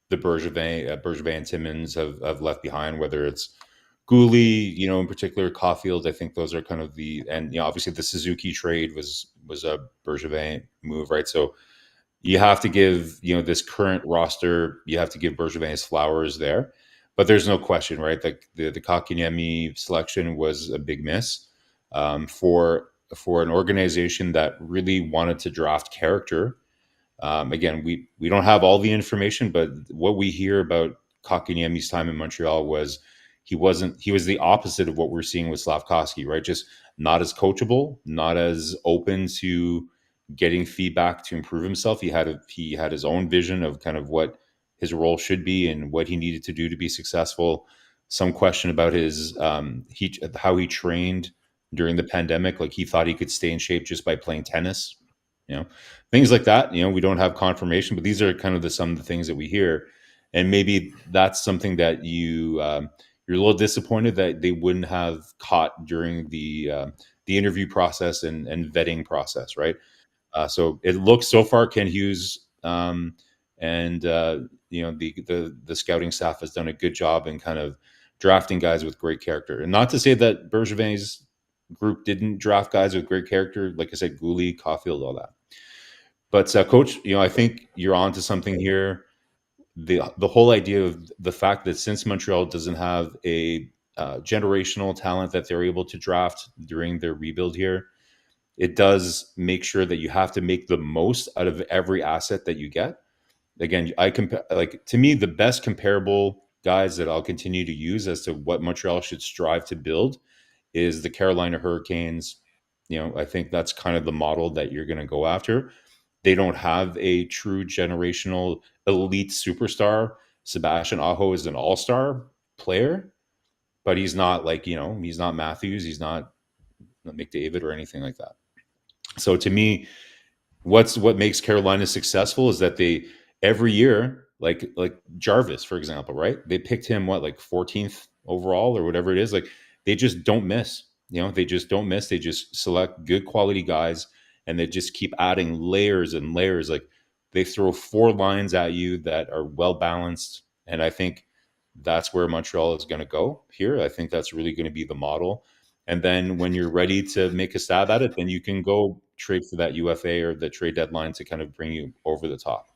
the Bergevin and Timmins have left behind, whether it's Gooley, in particular, Caufield. I think those are kind of and obviously the Suzuki trade was a Bergevin move, right? So you have to give, this current roster, you have to give Bergevin his flowers there. But there's no question, right? Like the Kotkaniemi selection was a big miss for an organization that really wanted to draft character. Again, we don't have all the information, but what we hear about Kotkaniemi's time in Montreal was he was the opposite of what we're seeing with Slavkovsky, right? Just not as coachable, not as open to getting feedback to improve himself. He had his own vision of kind of what his role should be and what he needed to do to be successful. Some question about his how he trained during the pandemic, like he thought he could stay in shape just by playing tennis, things like that. We don't have confirmation, but these are kind of some of the things that we hear, and maybe that's something that you're a little disappointed that they wouldn't have caught during the interview process and vetting process, right? So it looks so far, Ken Hughes and the scouting staff has done a good job in kind of drafting guys with great character, and not to say that Bergevin's group didn't draft guys with great character, like I said, Gooley, Caufield, all that. But Coach, I think you're on to something here. The whole idea of the fact that since Montreal doesn't have a generational talent that they're able to draft during their rebuild here, it does make sure that you have to make the most out of every asset that you get. Again, to me, the best comparable guys that I'll continue to use as to what Montreal should strive to build is the Carolina Hurricanes. I think that's kind of the model that you're going to go after. They don't have a true generational elite superstar. Sebastian Aho is an all-star player, but he's not like, he's not Matthews, he's not McDavid or anything like that. So to me, what makes Carolina successful is that they every year, like Jarvis, for example, right? They picked him like 14th overall or whatever it is. Like they just don't miss. They just don't miss. They just select good quality guys and they just keep adding layers and layers. Like they throw 4 lines at you that are well balanced. And I think that's where Montreal is going to go here. I think that's really going to be the model. And then when you're ready to make a stab at it, then you can go trade for that UFA or the trade deadline to kind of bring you over the top.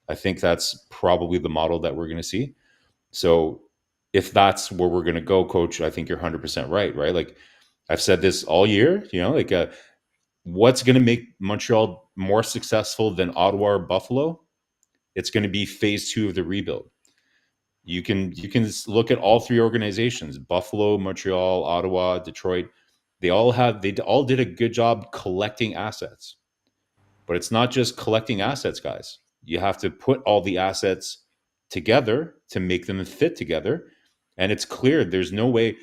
I think that's probably the model that we're going to see. So if that's where we're going to go, Coach, I think you're 100% right? Like I've said this all year, what's going to make Montreal more successful than Ottawa or Buffalo? It's going to be phase 2 of the rebuild. You can look at all 3 organizations: Buffalo, Montreal, Ottawa, Detroit. They all did a good job collecting assets. But it's not just collecting assets, guys. You have to put all the assets together to make them fit together. And it's clear there's no way,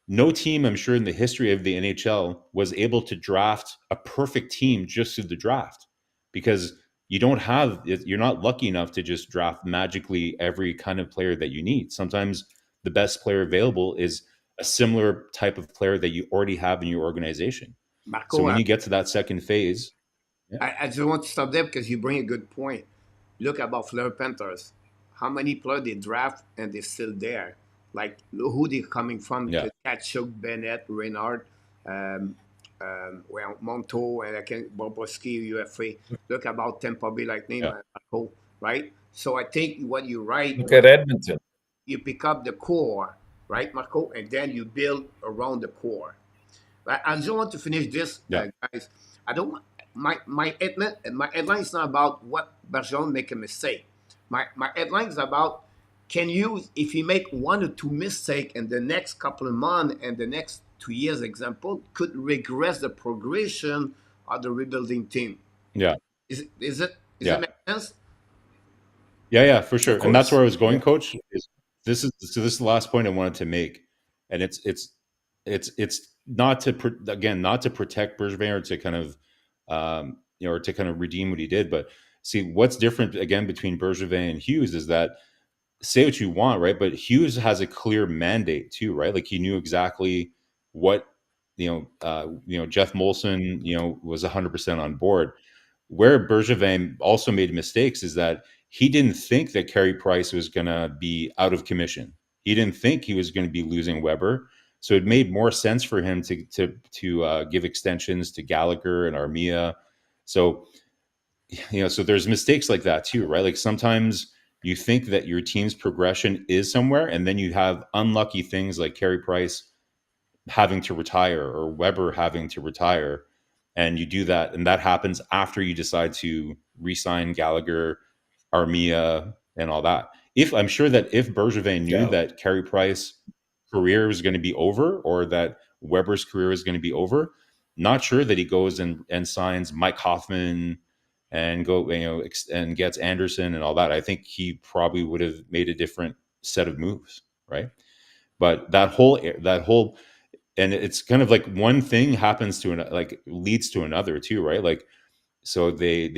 no team, I'm sure, in the history of the NHL was able to draft a perfect team just through the draft, because you're not lucky enough to just draft magically every kind of player that you need. Sometimes the best player available is a similar type of player that you already have in your organization. Marko, So when you get to that second phase, I just want to stop there because you bring a good point. Look about Fleur Panthers. How many players they draft and they're still there? Like who they're coming from? Yeah. Kachuk, Bennett, Reynard, Monto, and I can Bobrovsky, UFA. Look about Tampa Bay Lightning, Marko, right? So I think what you're right. Look at Edmonton. You pick up the core, right, Marko, and then you build around the core. I just want to finish this, guys. I don't want my headline is not about what Bergeron make a mistake. My headline is about, can you, if you make 1 or 2 mistakes in the next couple of months and the next 2 years, example, could regress the progression of the rebuilding team. Yeah. Does it make sense? Yeah, for sure. And that's where I was going, Coach. This is the last point I wanted to make, and it's not to protect Bergevin or to kind of or to kind of redeem what he did, but see what's different again between Bergevin and Hughes is that, say what you want, right? But Hughes has a clear mandate too, right? Like he knew exactly what Jeff Molson was 100% on board. Where Bergevin also made mistakes is that he didn't think that Carey Price was going to be out of commission. He didn't think he was going to be losing Weber. So it made more sense for him to give extensions to Gallagher and Armia. So, so there's mistakes like that too, right? Like sometimes you think that your team's progression is somewhere, and then you have unlucky things like Carey Price having to retire or Weber having to retire. And you do that, and that happens after you decide to re-sign Gallagher, Armia, and all that. I'm sure that if Bergevin knew that Carey Price's career was going to be over, or that Weber's career is going to be over, not sure that he goes and signs Mike Hoffman and and gets Anderson and all that. I think he probably would have made a different set of moves, right? But that whole and it's kind of like one thing happens to leads to another too, right? Like, so they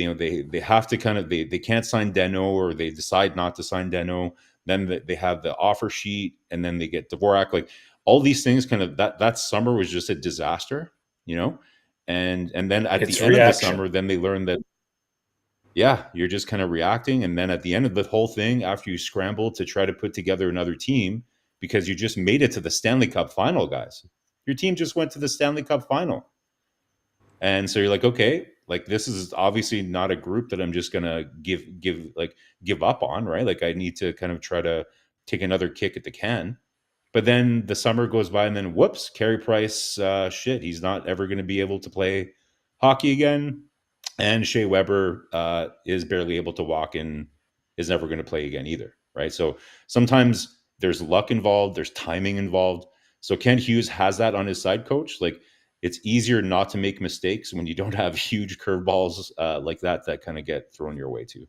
have to kind of, they can't sign Deno, or they decide not to sign Deno. Then they have the offer sheet, and then they get Dvorak. Like all these things kind of, that summer was just a disaster, and then at the end of the summer, then they learn that, you're just kind of reacting. And then at the end of the whole thing, after you scramble to try to put together another team, because you just made it to the Stanley Cup final, guys. Your team just went to the Stanley Cup final. And so you're like, okay, like this is obviously not a group that I'm just going to give up on, right? Like I need to kind of try to take another kick at the can. But then the summer goes by, and then whoops, Carey Price, he's not ever going to be able to play hockey again. And Shea Weber is barely able to walk, and is never going to play again either, right? So sometimes there's luck involved, there's timing involved. So Ken Hughes has that on his side, Coach. Like it's easier not to make mistakes when you don't have huge curveballs like that kind of get thrown your way too.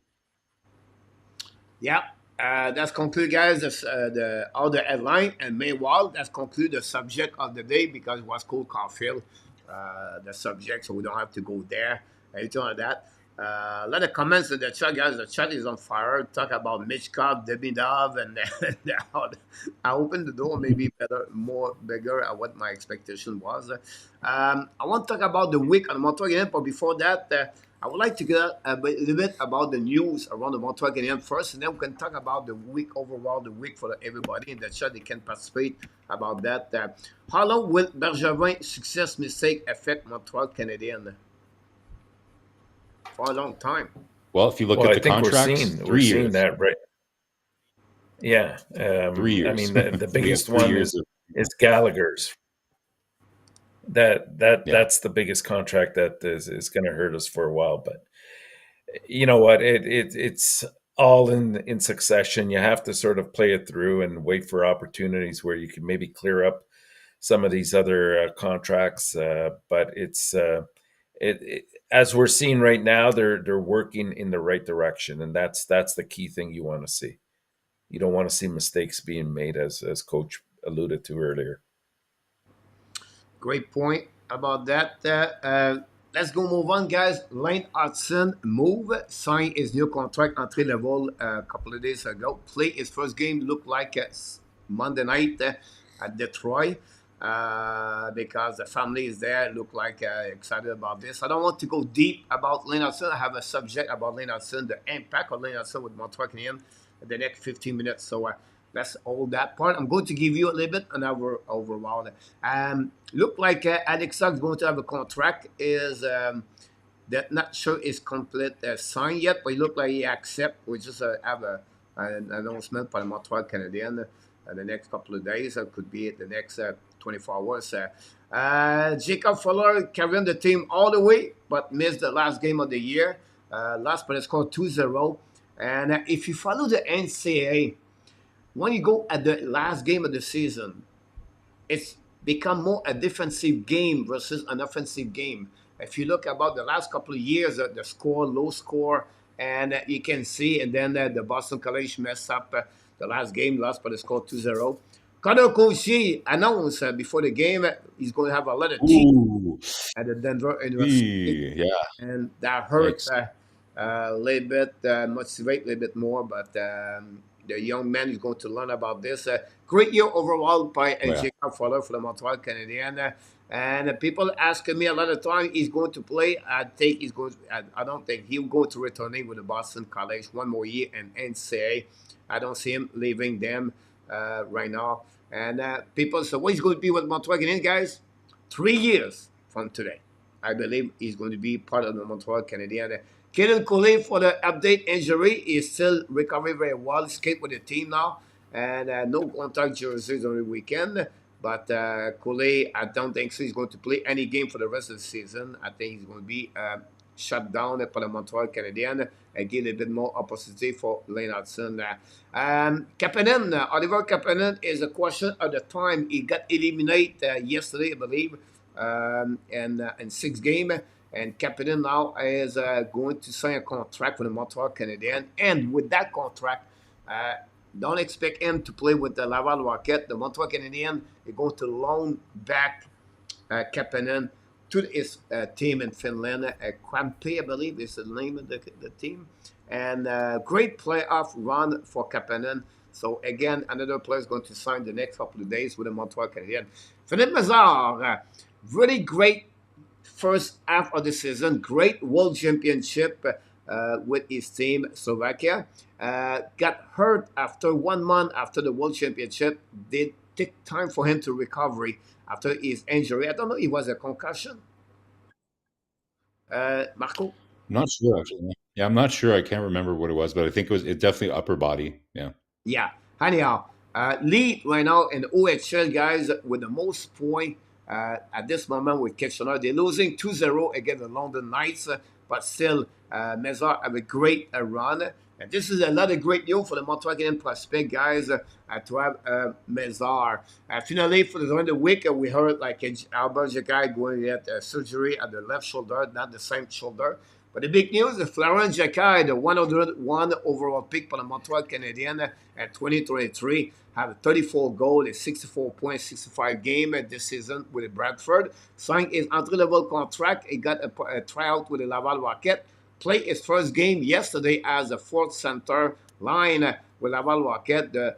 Yeah, That's conclude, guys. The all the headline and meanwhile, that's conclude the subject of the day because it was called Caufield, the subject, so we don't have to go there. Anything like that. A lot of comments in the chat, guys. The chat is on fire. Talk about Mitchkov, Demidov, and I opened the door maybe better, more bigger at what my expectation was. I want to talk about the week on Montreal again, but before that, I would like to get little bit about the news around the Montreal Canadiens first, and then we can talk about the week overall, the week for everybody in the chat. They can participate about that. How long will Bergevin's success mistake affect Montreal Canadiens? For a long time. Well, if you look Well, at I the think contracts, we're 3 seeing years. that right. Yeah, 3 years. I mean the We have biggest 3 one years is Gallagher's. yeah. That's the biggest contract that is going to hurt us for a while. But you know what? It's all in succession. You have to sort of play it through and wait for opportunities where you can maybe clear up some of these other contracts. But as we're seeing right now, they're working in the right direction, and that's the key thing you want to see. You don't want to see mistakes being made, as Coach alluded to earlier. Great point about that. Let's go move on, guys. Lane Hutson signed his new contract entry level a couple of days ago. Play his first game looked like Monday night at Detroit because the family is there. Look like excited about this. I don't want to go deep about Lane Hutson. I have a subject about Lane Hutson, the impact of Lane Hutson with Montreal Canadiens in the next 15 minutes. So that's all that part. I'm going to give you a little bit an overall. Look like Alex Suggs going to have a contract. Is that not sure is complete signed yet, but it look like he accept. We just have an announcement by the Montreal Canadiens the next couple of days. Could be the next 24 hours. Jacob Fuller carrying the team all the way, but missed the last game of the year. Last, but it's scored 2-0. And if you follow the NCAA, when you go at the last game of the season, it's become more a defensive game versus an offensive game. If you look about the last couple of years, the score, low score, and you can see, and then the Boston College messed up the last game, lost by the score 2-0. Connor Cousy announced before the game he's going to have a lot of teams at the Denver University. Yeah. And that hurt a little bit, motivate a little bit more, but the young man is going to learn about this. Great year overall by Jacob Fuller for the Montreal Canadiens. And people asking me a lot of time he's going to play. I think he's going. I don't think he'll go to returning with the Boston College one more year in NCAA. I don't see him leaving them right now. And people say, what is going to be with Montreal Canadiens, guys? 3 years from today. I believe he's going to be part of the Montreal Canadiens. Kaden Cooley for the update injury is still recovering very well. Skate with the team now. And no contact jerseys on the weekend. But Cooley, I don't think so. He's going to play any game for the rest of the season. I think he's going to be shut down for the Montreal Canadiens and give a bit more opportunity for Lane Hutson. Kapanen, Oliver Kapanen is a question of the time. He got eliminated yesterday, I believe, in 6 games. And Kapanen now is going to sign a contract for the Montreal Canadiens. And with that contract, don't expect him to play with the Laval Rocket. The Montreal Canadiens are going to loan back Kapanen to his team in Finland. Krampe, I believe, is the name of the team. And great playoff run for Kapanen. So, again, another player is going to sign the next couple of days with the Montreal Canadiens. Philippe Mazar, really great first half of the season. Great World Championship with his team, Slovakia. Got hurt after 1 month after the World Championship. Did take time for him to recover after his injury. I don't know if it was a concussion. Marko? Not sure, actually. Yeah, I'm not sure. I can't remember what it was, but I think it definitely upper body. Yeah. Yeah. Anyhow, lead right now in the OHL, guys, with the most point at this moment with Kitchener. They're losing 2-0 against the London Knights, but still, Mazar have a great run. And this is another great news for the Montreal Canadiens prospect, guys, to have Mazar. Finally, for the end of the week, we heard like Albert Jacquet going to get surgery at the left shoulder, not the same shoulder. But the big news is Florent Jacquard, the 101 overall pick for the Montreal Canadiens at 2023, have a 34 goal, a 64.65 game this season with Bradford. Signed his entry-level contract. He got a tryout with the Laval Rocket. Played his first game yesterday as a fourth center line with Laval Rocket. The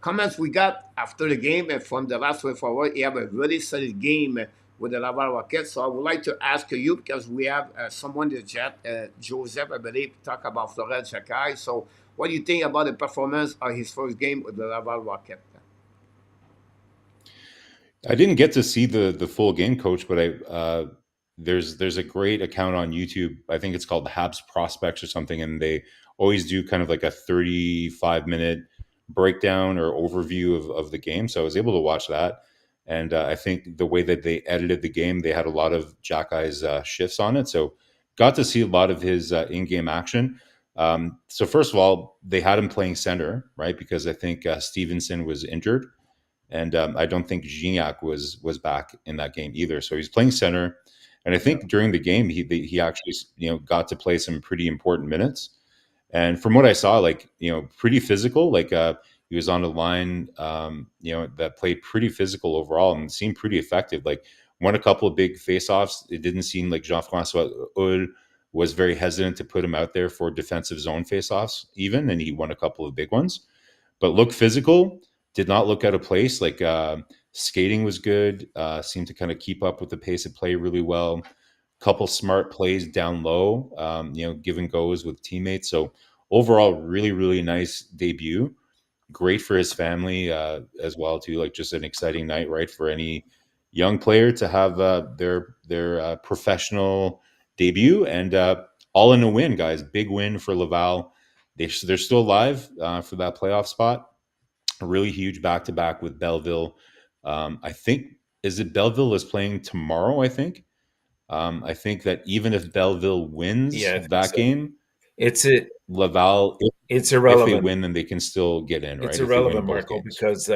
comments we got after the game and from the last way forward, he have a really solid game with the Laval Rockets. So I would like to ask you, because we have someone in the chat, Joseph, I believe, talk about Florent Jacquard. So what do you think about the performance of his first game with the Laval Rocket? I didn't get to see the full game, Coach, but there's a great account on YouTube. I think it's called Habs Prospects or something, and they always do kind of like a 35-minute breakdown or overview of the game. So I was able to watch that, and I think the way that they edited the game, they had a lot of Jackie's shifts on it. So got to see a lot of his in-game action. So first of all, they had him playing center, right? Because I think Stevenson was injured. And I don't think Gignac was back in that game either. So he's playing center, and I think during the game he actually got to play some pretty important minutes. And from what I saw, like pretty physical. Like he was on a line, that played pretty physical overall and seemed pretty effective. Like won a couple of big faceoffs. It didn't seem like Jean-François Hull was very hesitant to put him out there for defensive zone faceoffs, even, and he won a couple of big ones. But looked physical. Did not look out of place. Like skating was good. Seemed to kind of keep up with the pace of play really well. Couple smart plays down low. Give and goes with teammates. So overall, really, really nice debut. Great for his family as well too. Like just an exciting night, right, for any young player to have their professional debut, and all in a win, guys. Big win for Laval. They're still alive for that playoff spot. A really huge back-to-back with Belleville. I think, is it Belleville is playing tomorrow, I think. I think that even if Belleville wins that game, Laval, it's if they irrelevant. win, then they can still get in, right? It's If they win irrelevant, both Marko, games. because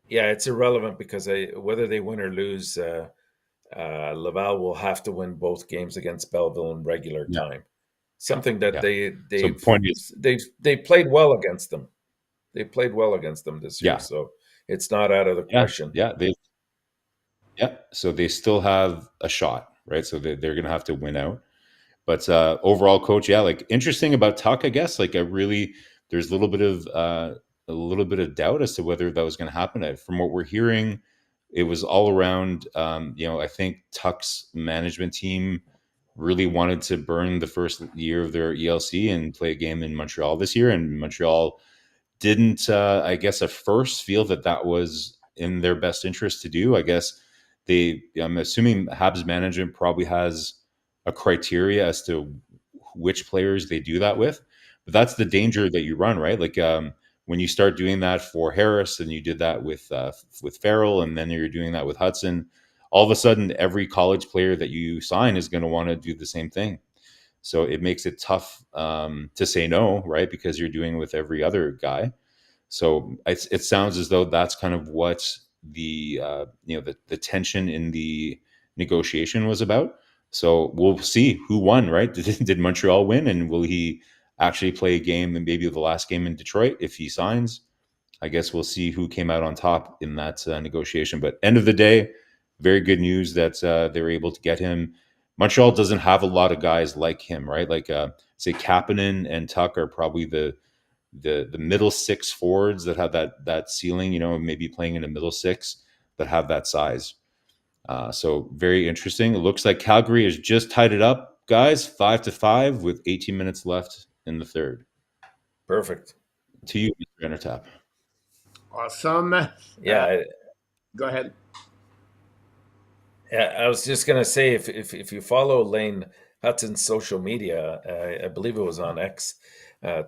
it's irrelevant because whether they win or lose, Laval will have to win both games against Belleville in regular time. Something that they played well against them. They played well against them this year, so it's not out of the question. So they still have a shot, right? So they're going to have to win out. But overall, Coach, like interesting about Tuck, I guess. Like there's a little bit of doubt as to whether that was going to happen. From what we're hearing, it was all around. I think Tuck's management team really wanted to burn the first year of their ELC and play a game in Montreal this year, and Montreal didn't, I guess, at first feel that was in their best interest to do. I guess I'm assuming Habs management probably has a criteria as to which players they do that with. But that's the danger that you run, right? Like when you start doing that for Harris, and you did that with Farrell, and then you're doing that with Hutson, all of a sudden every college player that you sign is going to want to do the same thing. So it makes it tough to say no, right? Because you're doing it with every other guy. So it sounds as though that's kind of what the tension in the negotiation was about. So we'll see who won, right? Did Montreal win, and will he actually play a game, and maybe the last game in Detroit if he signs? I guess we'll see who came out on top in that negotiation. But end of the day, very good news that they were able to get him. Montreal doesn't have a lot of guys like him, right? Like say Kapanen and Tuck are probably the middle six forwards that have that ceiling, maybe playing in a middle six that have that size. So very interesting. It looks like Calgary has just tied it up, guys, 5-5 with 18 minutes left in the third. Perfect. To you, Mr. Enortap. Awesome. Go ahead. I was just going to say, if you follow Lane Hutson's social media, I believe it was on X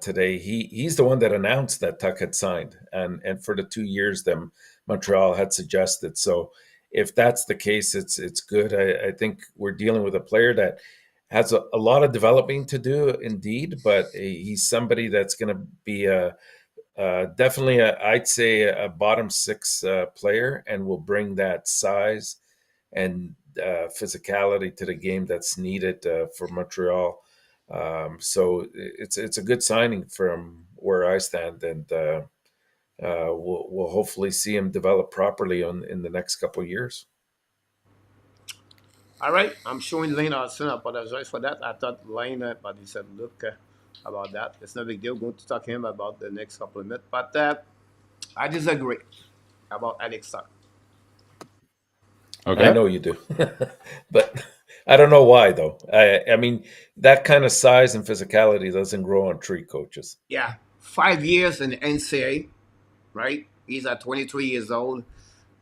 today, he's the one that announced that Tuck had signed, and for the 2 years that Montreal had suggested. So if that's the case, it's good. I think we're dealing with a player that has a lot of developing to do, indeed, but he's somebody that's going to be definitely I'd say a bottom six player, and will bring that size and physicality to the game that's needed for Montreal. So it's a good signing from where I stand, and we'll hopefully see him develop properly in the next couple of years. All right, I'm showing Lane Hutson. I apologize for that. I thought Lane, but he said, look, about that. It's no big deal. Going to talk to him about the next couple of minutes. But I disagree about Alex Tuck. I know you do, but I don't know why though. I mean, that kind of size and physicality doesn't grow on tree, coaches. Yeah, 5 years in the NCAA, right? He's at 23 years old.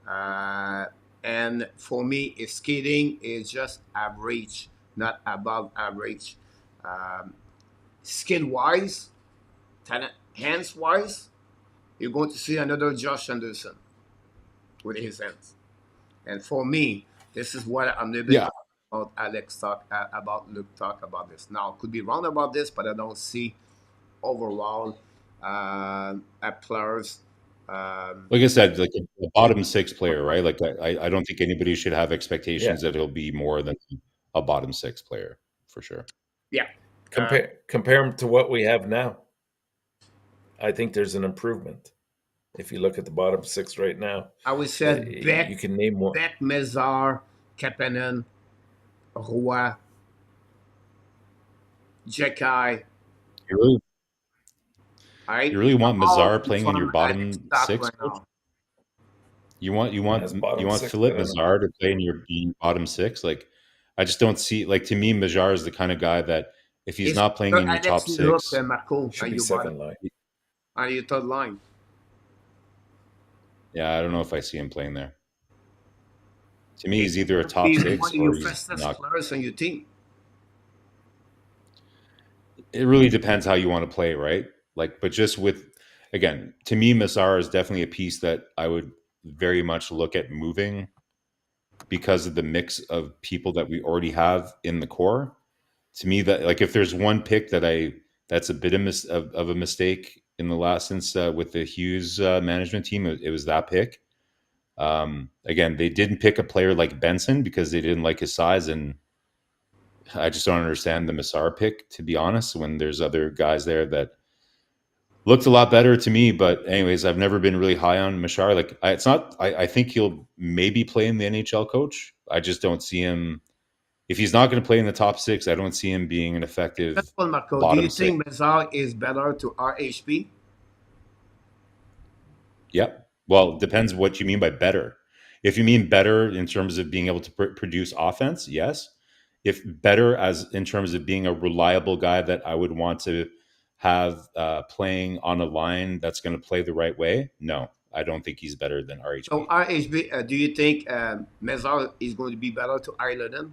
And for me, his skating is just average, not above average. Um, Skill wise, talent, hands wise, you're going to see another Josh Anderson with his hands. And for me, this is what I'm a little bit about Alex talk about Luke talk about this. Now, could be wrong about this, but I don't see overall at players. Like I said, like a bottom six player, right? Like I don't think anybody should have expectations that he'll be more than a bottom six player for sure. Yeah. Compare him to what we have now. I think there's an improvement. If you look at the bottom six right now, I would say Beck, you can name one. Beck, Mezar, Kapanen, Roy, Jekai. You Right? really want Mazar playing in your bottom six? Right now. You want Philippe Mazar to play in your bottom six? Like, I just don't see. Like, to me, Mazar is the kind of guy that if he's not playing in your top six, Marko, should be second line. On your third line. Yeah, I don't know if I see him playing there. To me, he's either a top six or he's not. Players on your team. It really depends how you want to play, right? Like, but just with, again, to me, Mazar is definitely a piece that I would very much look at moving because of the mix of people that we already have in the core. To me, that like if there's one pick that's a bit of a mistake in the last since with the Hughes management team, it was that pick. Again, they didn't pick a player like Benson because they didn't like his size, and I just don't understand the Mazar pick, to be honest, when there's other guys there that looked a lot better to me. But anyways, I've never been really high on Mazar. Like I think he'll maybe play in the NHL coach. I just don't see him. If he's not going to play in the top six, I don't see him being an effective Marko, bottom do you six. think Mazar is better to RHP? Yep. Well, it depends what you mean by better. If you mean better in terms of being able to produce offense, yes. If better as in terms of being a reliable guy that I would want to have playing on a line that's going to play the right way, no, I don't think he's better than RHP. So RHP, do you think Mazar is going to be better to Ireland?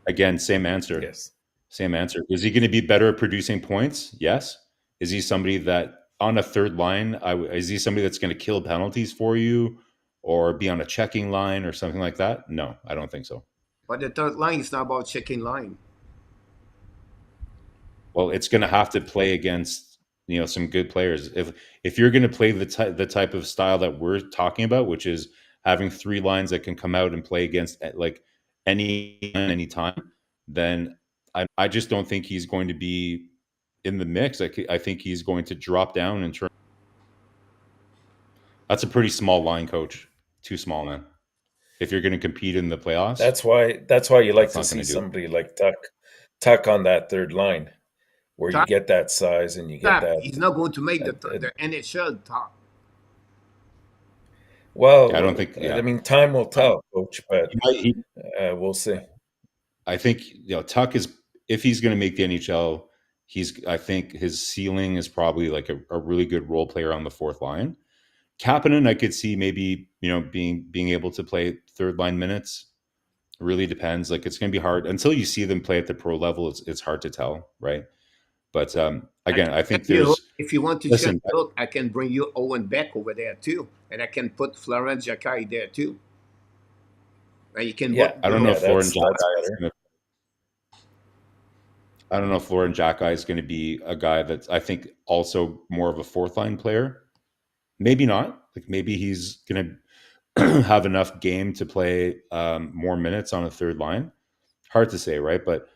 Again, same answer. Yes. Same answer. Is he going to be better at producing points? Yes. Is he somebody that on a third line, is he somebody that's going to kill penalties for you or be on a checking line or something like that? No, I don't think so. But the third line is not about checking line. Well, it's going to have to play against some good players. If you're going to play the type of style that we're talking about, which is having three lines that can come out and play against like any time, then I just don't think he's going to be in the mix. I think he's going to drop down in terms. That's a pretty small line, coach. Too small, man. If you're going to compete in the playoffs, that's why you like to see somebody like Tuck on that third line, where you get that size and you get that. He's not going to make the NHL top. Well, I don't think. I mean, time will tell, coach, but we'll see. I think Tuck is, if he's going to make the NHL, I think his ceiling is probably like a really good role player on the fourth line. Kapanen, I could see maybe being able to play third line minutes. It really depends. Like, it's going to be hard until you see them play at the pro level. It's hard to tell, right? But again, I think if you want to check look, I can bring you Owen Beck over there too, and I can put Florent Jacquet there too. And you can. I don't know if Florent Jacquet. I don't know if Florent Jacquet is going to be a guy that's, I think, also more of a fourth line player. Maybe not. Like, maybe he's going have enough game to play more minutes on a third line? Hard to say, right? But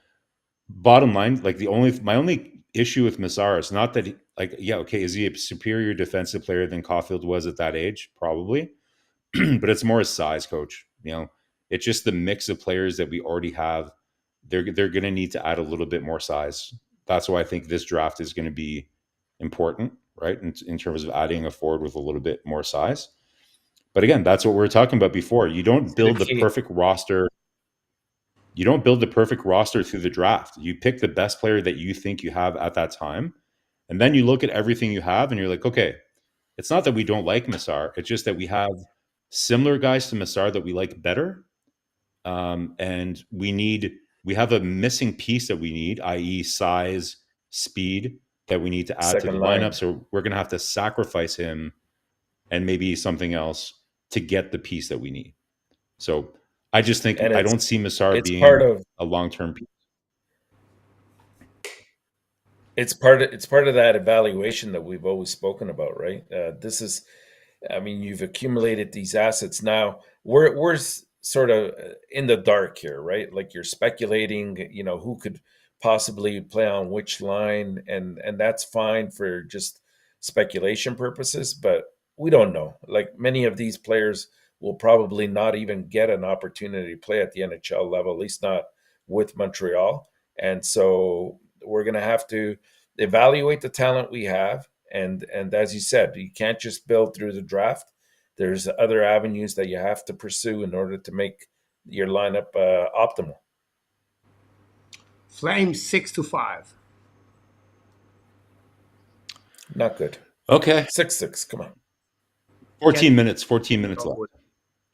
bottom line, like my only issue with Massar is not that is he a superior defensive player than Caufield was at that age? Probably, but it's more his size, coach. It's just the mix of players that we already have. They're going to need to add a little bit more size. That's why I think this draft is going to be important, right? In terms of adding a forward with a little bit more size. But again, that's what we were talking about before. You don't build the perfect roster. You don't build the perfect roster through the draft. You pick the best player that you think you have at that time. And then you look at everything you have and you're like, okay, it's not that we don't like Massar. It's just that we have similar guys to Massar that we like better. And we have a missing piece that we need, i.e. size, speed, that we need to add to the lineup. So we're going to have to sacrifice him and maybe something else to get the piece that we need. So I just think I don't see Massar being a long-term piece. It's part of that evaluation that we've always spoken about, right? You've accumulated these assets. Now we're sort of in the dark here, right? Like you're speculating, who could possibly play on which line, and that's fine for just speculation purposes, but we don't know. Like many of these players will probably not even get an opportunity to play at the NHL level, at least not with Montreal. And so we're going to have to evaluate the talent we have. And as you said, you can't just build through the draft. There's other avenues that you have to pursue in order to make your lineup optimal. Flames 6-5. Not good. Okay. 6-6. Come on. 14 minutes left.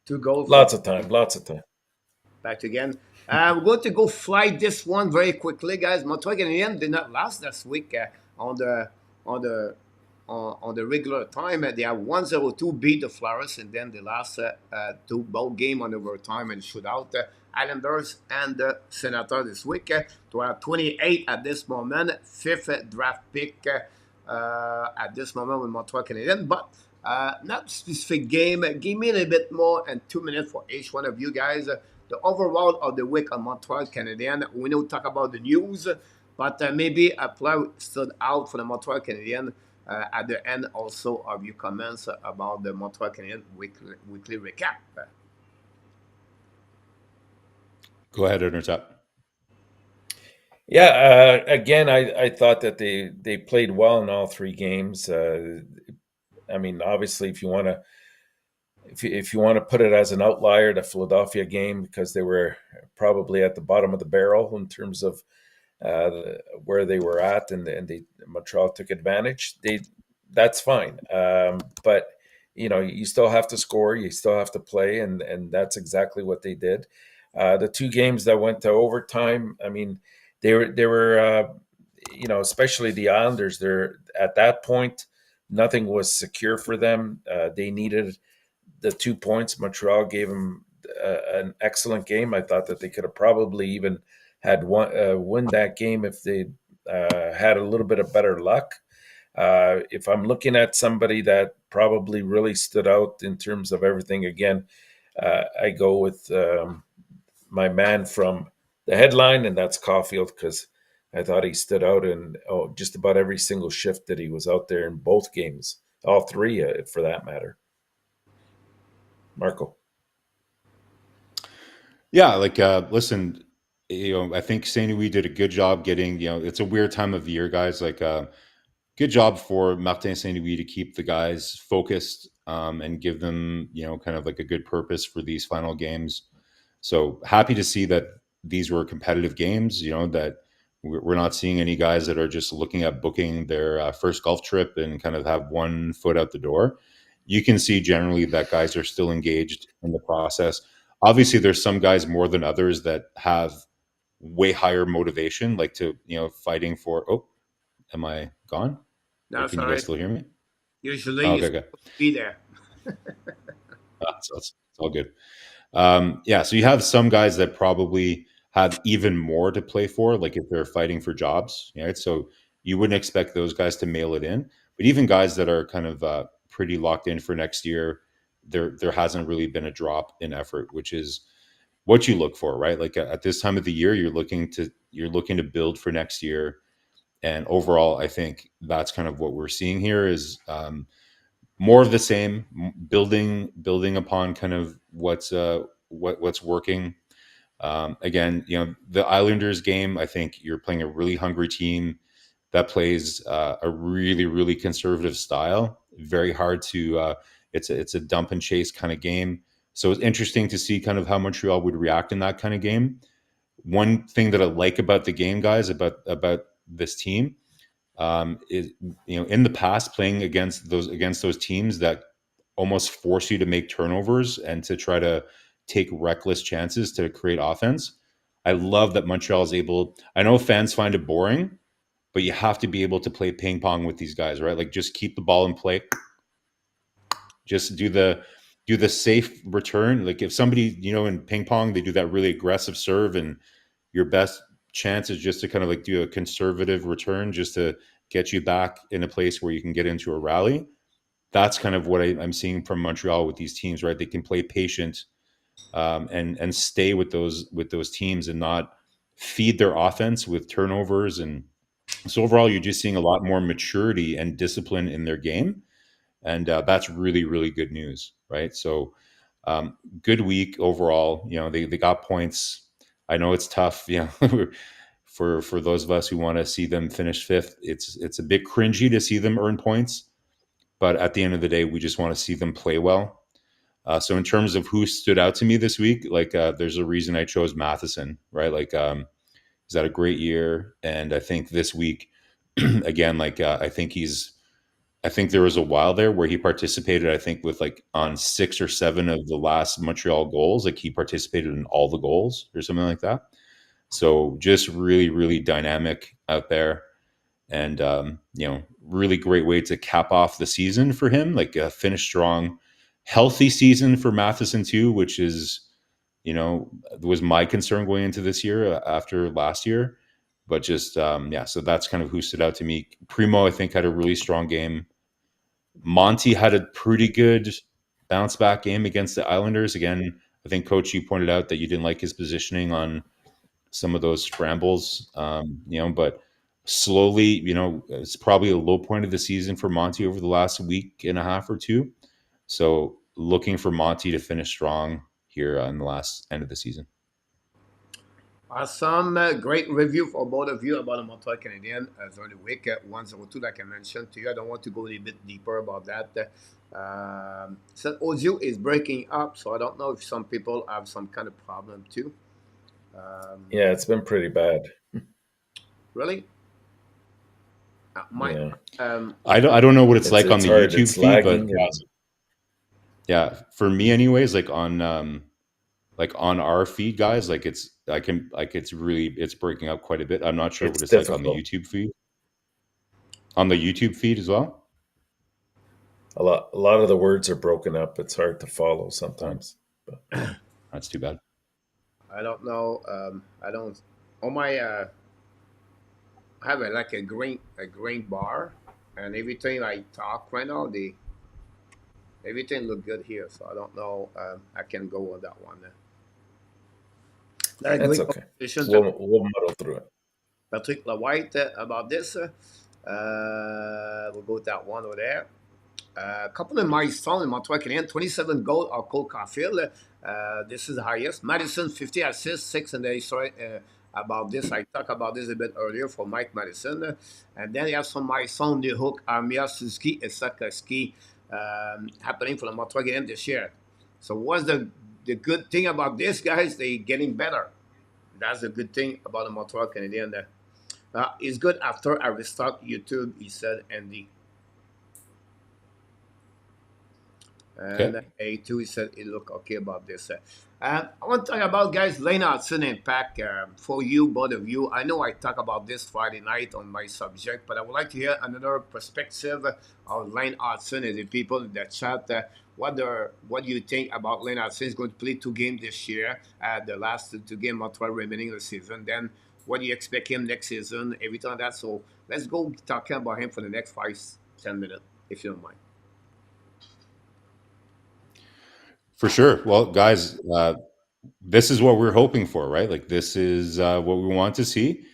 2 goals. Lots of time. Back again. We're going to go fly this one very quickly, guys. Montreal Canadiens did not last this week on the regular time. They have 1-0-2 beat the Flyers, and then the last 2 ball game on overtime and shootout. Islanders and the Senators this week to have 28 at this moment, 5th draft pick at this moment with Montreal Canadiens, but not specific game. Give me a little bit more and 2 minutes for each one of you guys. The overall of the week on Montreal Canadiens. We know talk about the news, but maybe a player stood out for the Montreal Canadiens at the end also of your comments about the Montreal Canadiens weekly recap. Go ahead, Enortap. Yeah, again, I thought that they played well in all 3 games. Obviously, if you want to put it as an outlier, the Philadelphia game, because they were probably at the bottom of the barrel in terms of where they were at, and Montreal took advantage. That's fine, but you still have to score, you still have to play, and that's exactly what they did. The 2 games that went to overtime, they were especially the Islanders. They're at that point, nothing was secure for them. They needed the 2 points. Montreal gave them an excellent game. I thought that they could have probably even had win that game if they had a little bit of better luck. If I'm looking at somebody that probably really stood out in terms of everything, again, I go with my man from the headline, and that's Caufield, because I thought he stood out in just about every single shift that he was out there in both games, all 3 for that matter. Marko. Yeah, listen, I think St. Louis did a good job getting, it's a weird time of the year, guys. Good job for Martin St. Louis to keep the guys focused and give them, kind of like a good purpose for these final games. So happy to see that these were competitive games, that we're not seeing any guys that are just looking at booking their first golf trip and kind of have one foot out the door. You can see generally that guys are still engaged in the process. Obviously, there's some guys more than others that have way higher motivation, like to, fighting for, am I gone? No, can you guys still hear me? Usually you be there. It's all good. So you have some guys that probably have even more to play for, like if they're fighting for jobs, right? So you wouldn't expect those guys to mail it in. But even guys that are kind of pretty locked in for next year, there hasn't really been a drop in effort, which is what you look for, right? Like at this time of the year, you're looking to build for next year. And overall, I think that's kind of what we're seeing here is more of the same, building upon kind of what's working. Again, the Islanders game, I think you're playing a really hungry team that plays a really, really conservative style. Very hard to. It's a dump and chase kind of game. So it's interesting to see kind of how Montreal would react in that kind of game. One thing that I like about the game, guys, about this team, is in the past playing against those teams that almost force you to make turnovers and to try to take reckless chances to create offense. I love that Montreal is able. I know fans find it boring, but you have to be able to play ping pong with these guys, right? Like just keep the ball in play, just do the safe return. Like if somebody, in ping pong, they do that really aggressive serve, and your best chance is just to kind of like do a conservative return just to get you back in a place where you can get into a rally. That's kind of what I'm seeing from Montreal with these teams, right? They can play patient, and stay with those teams and not feed their offense with turnovers. And so overall, you're just seeing a lot more maturity and discipline in their game, and that's really, really good news, right? So good week overall. They got points. I know it's tough, for those of us who want to see them finish fifth. It's a bit cringy to see them earn points, but at the end of the day, we just want to see them play well. So in terms of who stood out to me this week, like there's a reason I chose Matheson, right? Like he's had a great year, and I think this week, again, like I think there was a while there where he participated, I think, with like on 6 or 7 of the last Montreal goals. Like he participated in all the goals or something like that. So just really, really dynamic out there. And, really great way to cap off the season for him, like finish strong, healthy season for Matheson too, which is, was my concern going into this year after last year. But just, yeah, so that's kind of who stood out to me. Primo, I think, had a really strong game. Monty had a pretty good bounce back game against the Islanders. Again, I think, Coach, you pointed out that you didn't like his positioning on some of those scrambles, but slowly, it's probably a low point of the season for Monty over the last week and a half or two. So looking for Monty to finish strong here in the last end of the season. Awesome. Great review for both of you about the Montreal Canadiens during the week 102, like I mentioned to you. I don't want to go a little bit deeper about that. So audio is breaking up, so I don't know if some people have some kind of problem too. Yeah, it's been pretty bad. Really? Yeah. I don't know what it's like on the hard. YouTube It's feed, lagging but and- yeah, for me anyways, like on our feed, guys, like it's breaking up quite a bit. I'm not sure It's what it's like on the difficult. YouTube feed. On the YouTube feed as well. A lot of the words are broken up. It's hard to follow sometimes. But That's too bad. I don't know. I don't. On my, I have like a green bar, and everything I talk right now, everything look good here. So I don't know. I can go on that one. that's okay. We'll muddle through it. Patrick Lawhite about this. We'll go with that one over there. A couple of milestones in Montreal Canadiens, 27 goals are Cole Caufield. This is the highest. Matheson, 50 assists, 6 in the history. About this, I talked about this a bit earlier for Mike Matheson. And then you have some milestones, the hook, Armia, Suzuki, and Sakaski happening for the Montreal Canadiens this year. So what's the good thing about this, guys? They're getting better. That's the good thing about the Montreal Canadiens. It's good after I restart YouTube, he said, Andy. And Okay. A2, he said it looked okay about this. I want to talk about, guys, Lane Hutson impact for you, both of you. I know I talked about this Friday night on my subject, but I would like to hear another perspective of Lane Hutson and the people in the chat. What do you think about Lane Hutson? He's going to play 2 games this year, the last 2 games Montreal remaining the season. Then what do you expect him next season, everything like that. So let's go talking about him for the next 5-10 minutes, if you don't mind. For sure. Well, guys, this is what we're hoping for, right? Like this is what we want to see.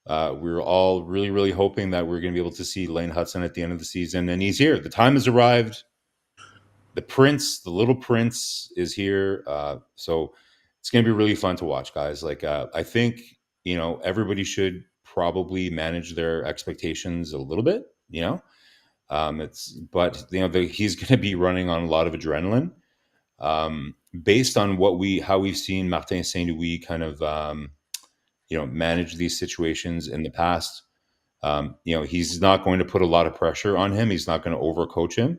We're all really, really hoping that we're going to be able to see Lane Hutson at the end of the season, and he's here. The time has arrived. The prince, the little prince, is here. So it's going to be really fun to watch, guys. Like I think everybody should probably manage their expectations a little bit. But he's going to be running on a lot of adrenaline. Based on how we've seen Martin Saint Louis kind of manage these situations in the past. He's not going to put a lot of pressure on him. He's not going to overcoach him.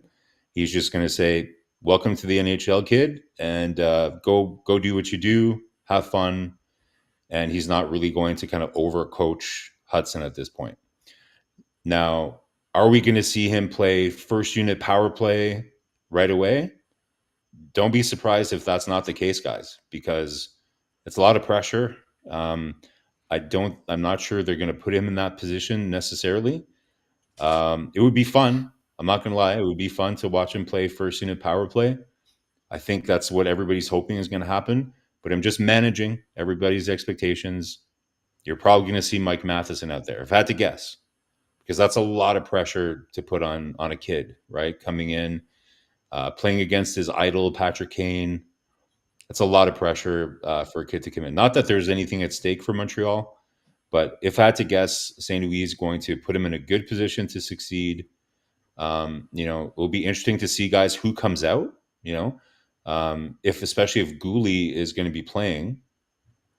He's just going to say, "Welcome to the NHL, kid, and go do what you do, have fun." And he's not really going to kind of overcoach Hutson at this point. Now, are we going to see him play first unit power play right away? Don't be surprised if that's not the case, guys, because it's a lot of pressure. I'm not sure they're going to put him in that position necessarily. It would be fun. I'm not going to lie. It would be fun to watch him play first unit power play. I think that's what everybody's hoping is going to happen. But I'm just managing everybody's expectations. You're probably going to see Mike Matheson out there, if I had to guess, because that's a lot of pressure to put on a kid, right? Coming in, playing against his idol, Patrick Kane. That's a lot of pressure for a kid to come in. Not that there's anything at stake for Montreal, but if I had to guess, St. Louis is going to put him in a good position to succeed. It'll be interesting to see, guys, who comes out. Especially if Gouli is going to be playing,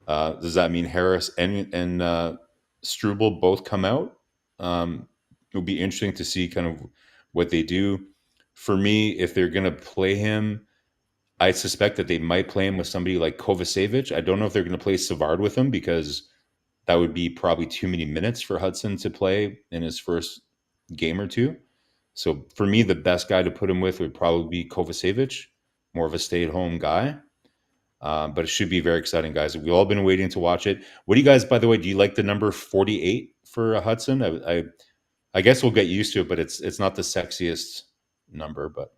does that mean Harris and Struble both come out? It'll be interesting to see kind of what they do. For me, if they're going to play him, I suspect that they might play him with somebody like Kovacevic. I don't know if they're going to play Savard with him because that would be probably too many minutes for Hutson to play in his first game or two. So for me, the best guy to put him with would probably be Kovacevic, more of a stay-at-home guy. But it should be very exciting, guys. We've all been waiting to watch it. What do you guys, by the way, do you like the number 48 for Hutson? I guess we'll get used to it, but it's not the sexiest number, but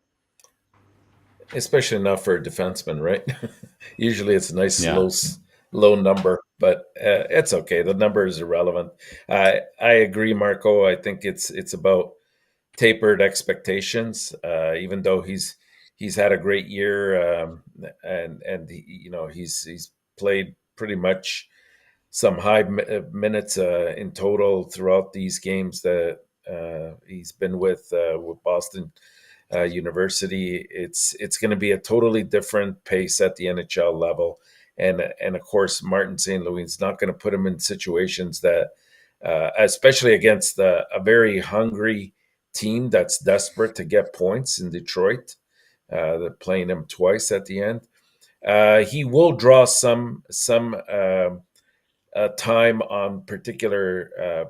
especially not for a defenseman, right? Usually it's a nice yeah. low number, but it's okay. The number is irrelevant. I agree, Marco. I think it's about tapered expectations. Even though he's had a great year, and he's played pretty much some high minutes in total throughout these games that he's been with Boston University. It's going to be a totally different pace at the NHL level, and of course Martin St. Louis is not going to put him in situations that, especially against a very hungry team that's desperate to get points in Detroit. They're playing him twice at the end. He will draw some time on particular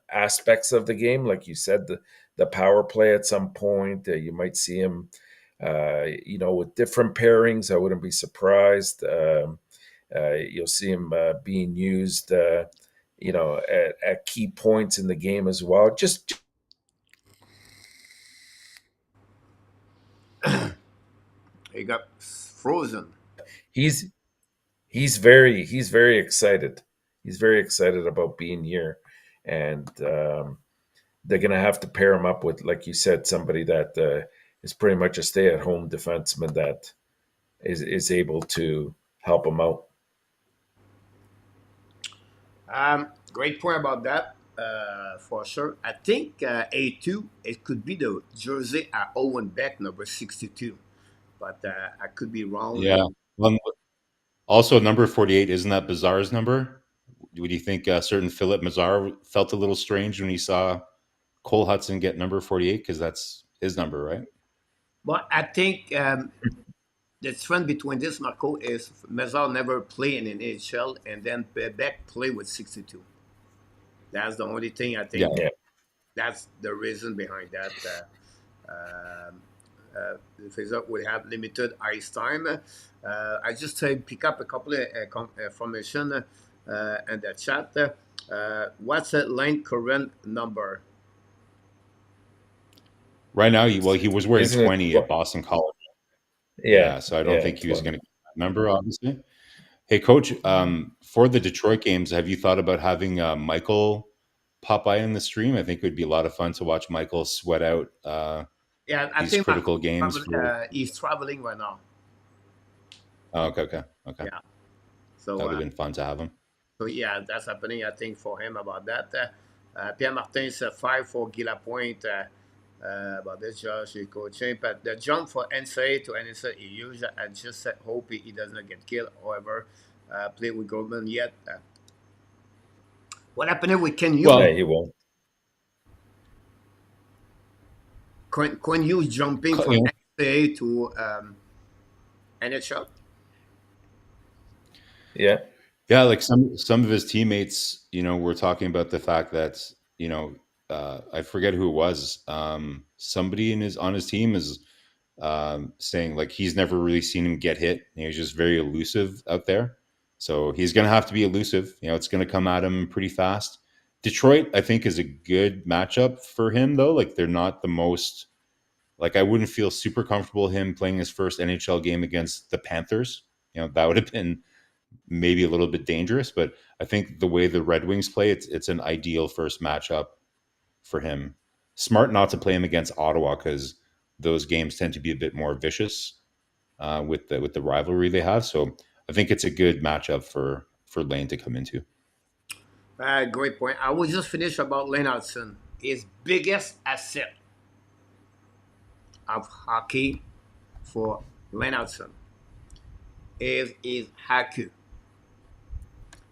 aspects of the game, like you said, the power play at some point. You might see him, with different pairings. I wouldn't be surprised. You'll see him being used, at key points in the game as well. Just He got frozen. he's he's very excited. He's very excited about being here, and they're going to have to pair him up with, like you said, somebody that is pretty much a stay-at-home defenseman that is able to help him out. Great point about that. For sure. I think A2, it could be the jersey at Owen Beck, number 62. But I could be wrong. Yeah. Also, number 48, isn't that Bizarre's number? Would you think certain Philip Mazar felt a little strange when he saw Cole Hutson get number 48? Because that's his number, right? But I think the trend between this, Marco, is Mazar never played in an NHL, and then Beck played with 62. That's the only thing I think. Yeah. That's the reason behind that. The Fazer would have limited ice time. I just pick up a couple of information in the chat. What's the Lane current number? Right now, he was wearing Isn't it- 20 at Boston College. Yeah, So I don't yeah, think he was 20. going to get that number, obviously. Hey, coach, for the Detroit games, have you thought about having Michael pop by in the stream? I think it would be a lot of fun to watch Michael sweat out Yeah, I these think Marko critical games. he's traveling right now. Oh, okay. Yeah. So That would have been fun to have him. so yeah, that's happening. I think for him about that. Pierre Martin's 5 for Guy Lapointe. About this, Josh, is coaching. But the jump for NCAA to NSA, he used. I just hope he does not get killed. However, play with Goldman yet. What happened with Ken Hughes? Yeah, Well, he won't. Ken Hughes jumping from you know, NCAA to NHL. Yeah, yeah, like some of his teammates, were talking about the fact that I forget who it was. Somebody on his team is saying like he's never really seen him get hit. He's just very elusive out there. So he's going to have to be elusive. It's going to come at him pretty fast. Detroit, I think, is a good matchup for him, though. Like they're not the most. Like I wouldn't feel super comfortable him playing his first NHL game against the Panthers. That would have been maybe a little bit dangerous. But I think the way the Red Wings play, it's an ideal first matchup for him. Smart not to play him against Ottawa because those games tend to be a bit more vicious with the rivalry they have. So I think it's a good matchup for Lane to come into. Great point. I will just finish about Lane Hutson. His biggest asset of hockey for Lane Hutson is his haiku.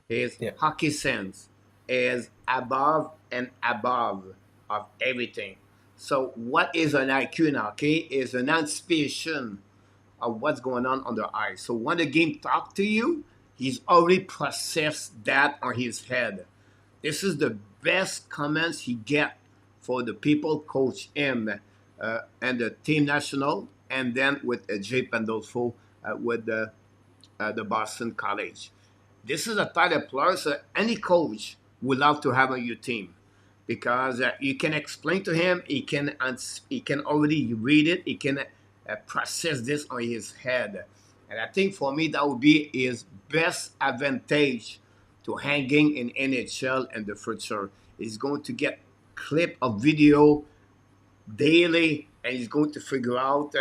His yeah, hockey sense is above and above of everything. So, what is an IQ in hockey is an anticipation of what's going on the ice. So, when the game talk to you, he's already processed that on his head. This is the best comments he get for the people coach him and the team national, and then with Jay Pandolfo with the Boston College. This is a type of players any coach would love to have on your team because you can explain to him, he can already read it, he can process this on his head, and I think for me that would be his best advantage to hanging in NHL in the future. He's going to get clip of video daily, and he's going to figure out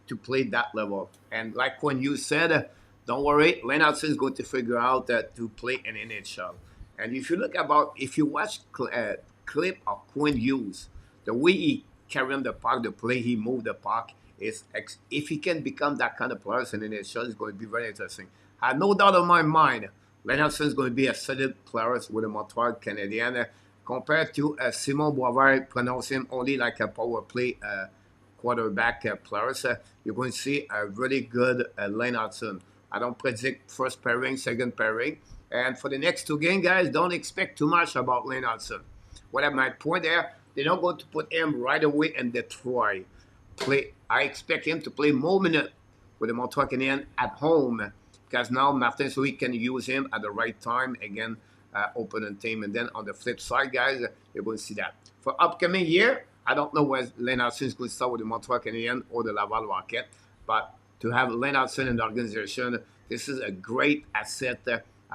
to play that level. And like when you said, don't worry, Leonardson is going to figure out to play in NHL. And if you look about, if you watch clip of Quinn Hughes, the way he carried the puck, the play he moved the puck is if he can become that kind of player in NHL, it's going to be very interesting. I have no doubt in my mind, Leonardson is going to be a solid player with the Montreal Canadiens compared to Simon Boisvert, pronounce him only like a power play quarterback players. You're going to see a really good Lane Hutson. I don't predict first pairing, second pairing. And for the next two games, guys, don't expect too much about Lane Hutson. What I might point there, they're not going to put him right away in Detroit. I expect him to play more minutes with the Montreal Canadiens at home because now Martin so he can use him at the right time again, opponent team. And then on the flip side, guys, you're going to see that. For upcoming year, I don't know where Lane Hutson is going to start with the Montreal Canadiens or the Laval Rocket, but to have Lane Hutson in the organization, this is a great asset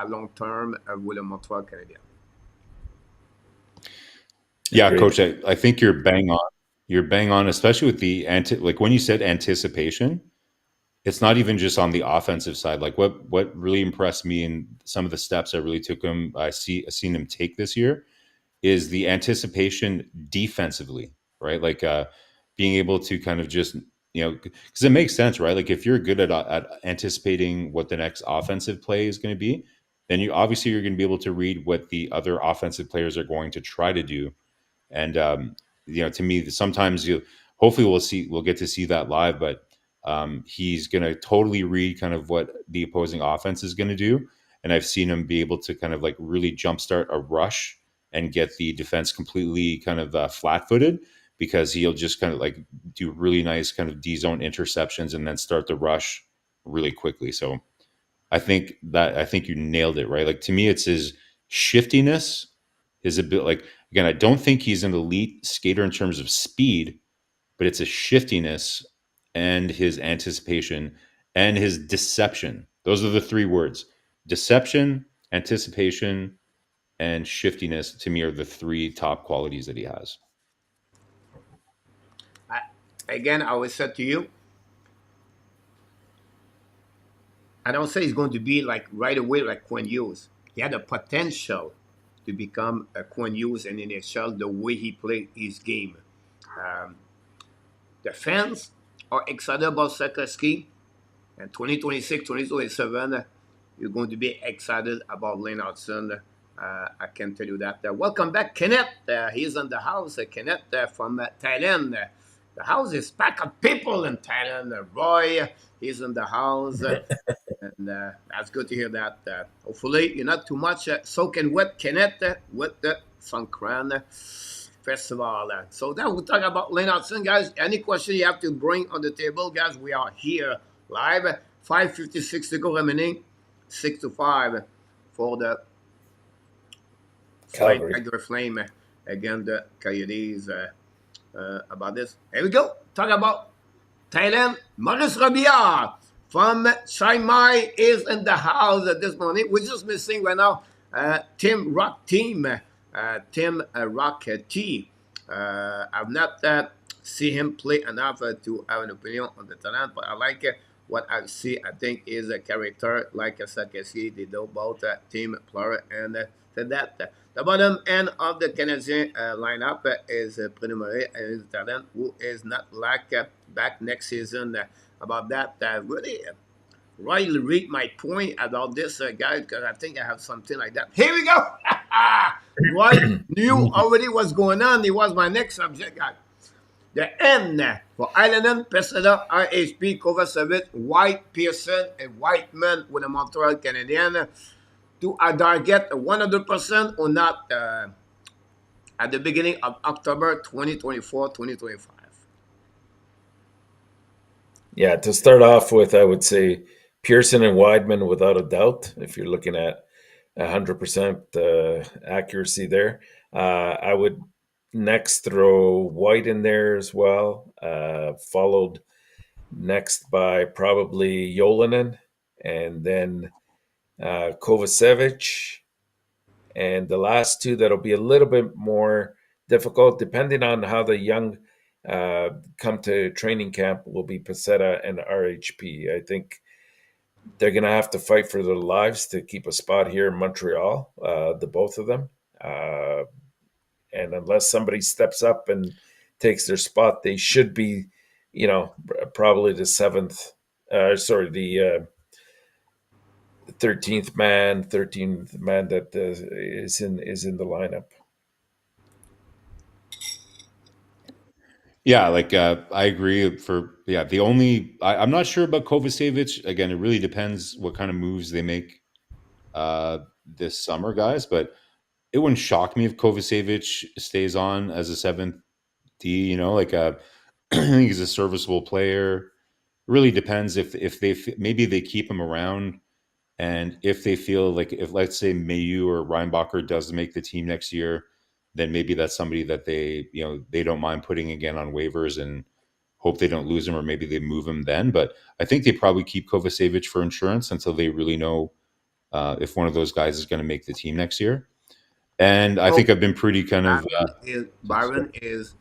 long term with the Montreal Canadiens. Yeah, agreed. Coach, I think you're bang on. You're bang on, especially with the like when you said anticipation. It's not even just on the offensive side. Like what really impressed me in some of the steps I really took him. I seen him take this year is the anticipation defensively, right? Like being able to kind of just because it makes sense, right? Like if you're good at anticipating what the next offensive play is going to be, then you're going to be able to read what the other offensive players are going to try to do. And to me, sometimes hopefully we'll get to see that live, but he's going to totally read kind of what the opposing offense is going to do. And I've seen him be able to kind of like really jumpstart a rush and get the defense completely kind of flat-footed because he'll just kind of like do really nice kind of D-zone interceptions and then start the rush really quickly. So I think you nailed it, right? Like to me, it's his shiftiness, his ability. Like again, I don't think he's an elite skater in terms of speed, but it's a shiftiness and his anticipation and his deception. Those are the three words: deception, anticipation, and shiftiness. To me, are the three top qualities that he has. I, again, I will say to you, I don't say he's going to be like right away like Quinn Hughes. He had the potential to become a Quinn Hughes in the NHL the way he played his game. Um, the fans are excited about Sikorsky, and 2026, 2027, you're going to be excited about Lane Hutson. I can tell you that. Welcome back, Kenneth. He's in the house. Kenneth from Thailand. The house is packed of people in Thailand. Roy, he's in the house. And that's good to hear that. Hopefully, you're not too much soaking wet, Kenneth, with the Songkran Festival. So then we'll talk about Lane Hutson, guys. Any question you have to bring on the table, guys, we are here live. 5:56 to go remaining. 6-5 for the Calgary. Tiger Flame against the Coyotes. About this. Here we go. Talk about Thailand. Maurice Robillard from Chiang Mai is in the house this morning. We're just missing right now Tim Rock Team. Tim Rock T. I've not seen him play enough to have an opinion on the talent, but I like what I see. I think is a character like a Sakesi. They know both team player and said that. The bottom end of the Canadian lineup is Preliminary and his talent, who is not like back next season. About that, really rightly read my point about this, guys, because I think I have something like that. Here we go. Roy knew already what's going on. It was my next subject, guys. The N for Islander, Pesada, RHP, Kovacevic, White, Pearson, and Whiteman with the Montreal Canadiens to either get 100% or not at the beginning of October 2024, 2025. Yeah, to start off with, I would say Pearson and Weidman without a doubt. If you're looking at 100% accuracy there, I would next throw White in there as well, followed next by probably Yolanen, and then Kovacevic. And the last two that'll be a little bit more difficult, depending on how the young come to training camp, will be Peseta and RHP. I think they're going to have to fight for their lives to keep a spot here in Montreal, the both of them. And unless somebody steps up and takes their spot, they should be, probably the 13th man that is in the lineup. Yeah, I agree. I'm not sure about Kovacevic. Again, it really depends what kind of moves they make this summer, guys. But it wouldn't shock me if Kovacevic stays on as a seventh D. I think he's a serviceable player. It really depends if maybe they keep him around, and if they feel like, if let's say Mayu or Reinbacher does make the team next year, then maybe that's somebody that they don't mind putting again on waivers and hope they don't lose him, or maybe they move him then. But I think they probably keep Kovacevic for insurance until they really know if one of those guys is going to make the team next year. And I think I've been pretty kind of Byron is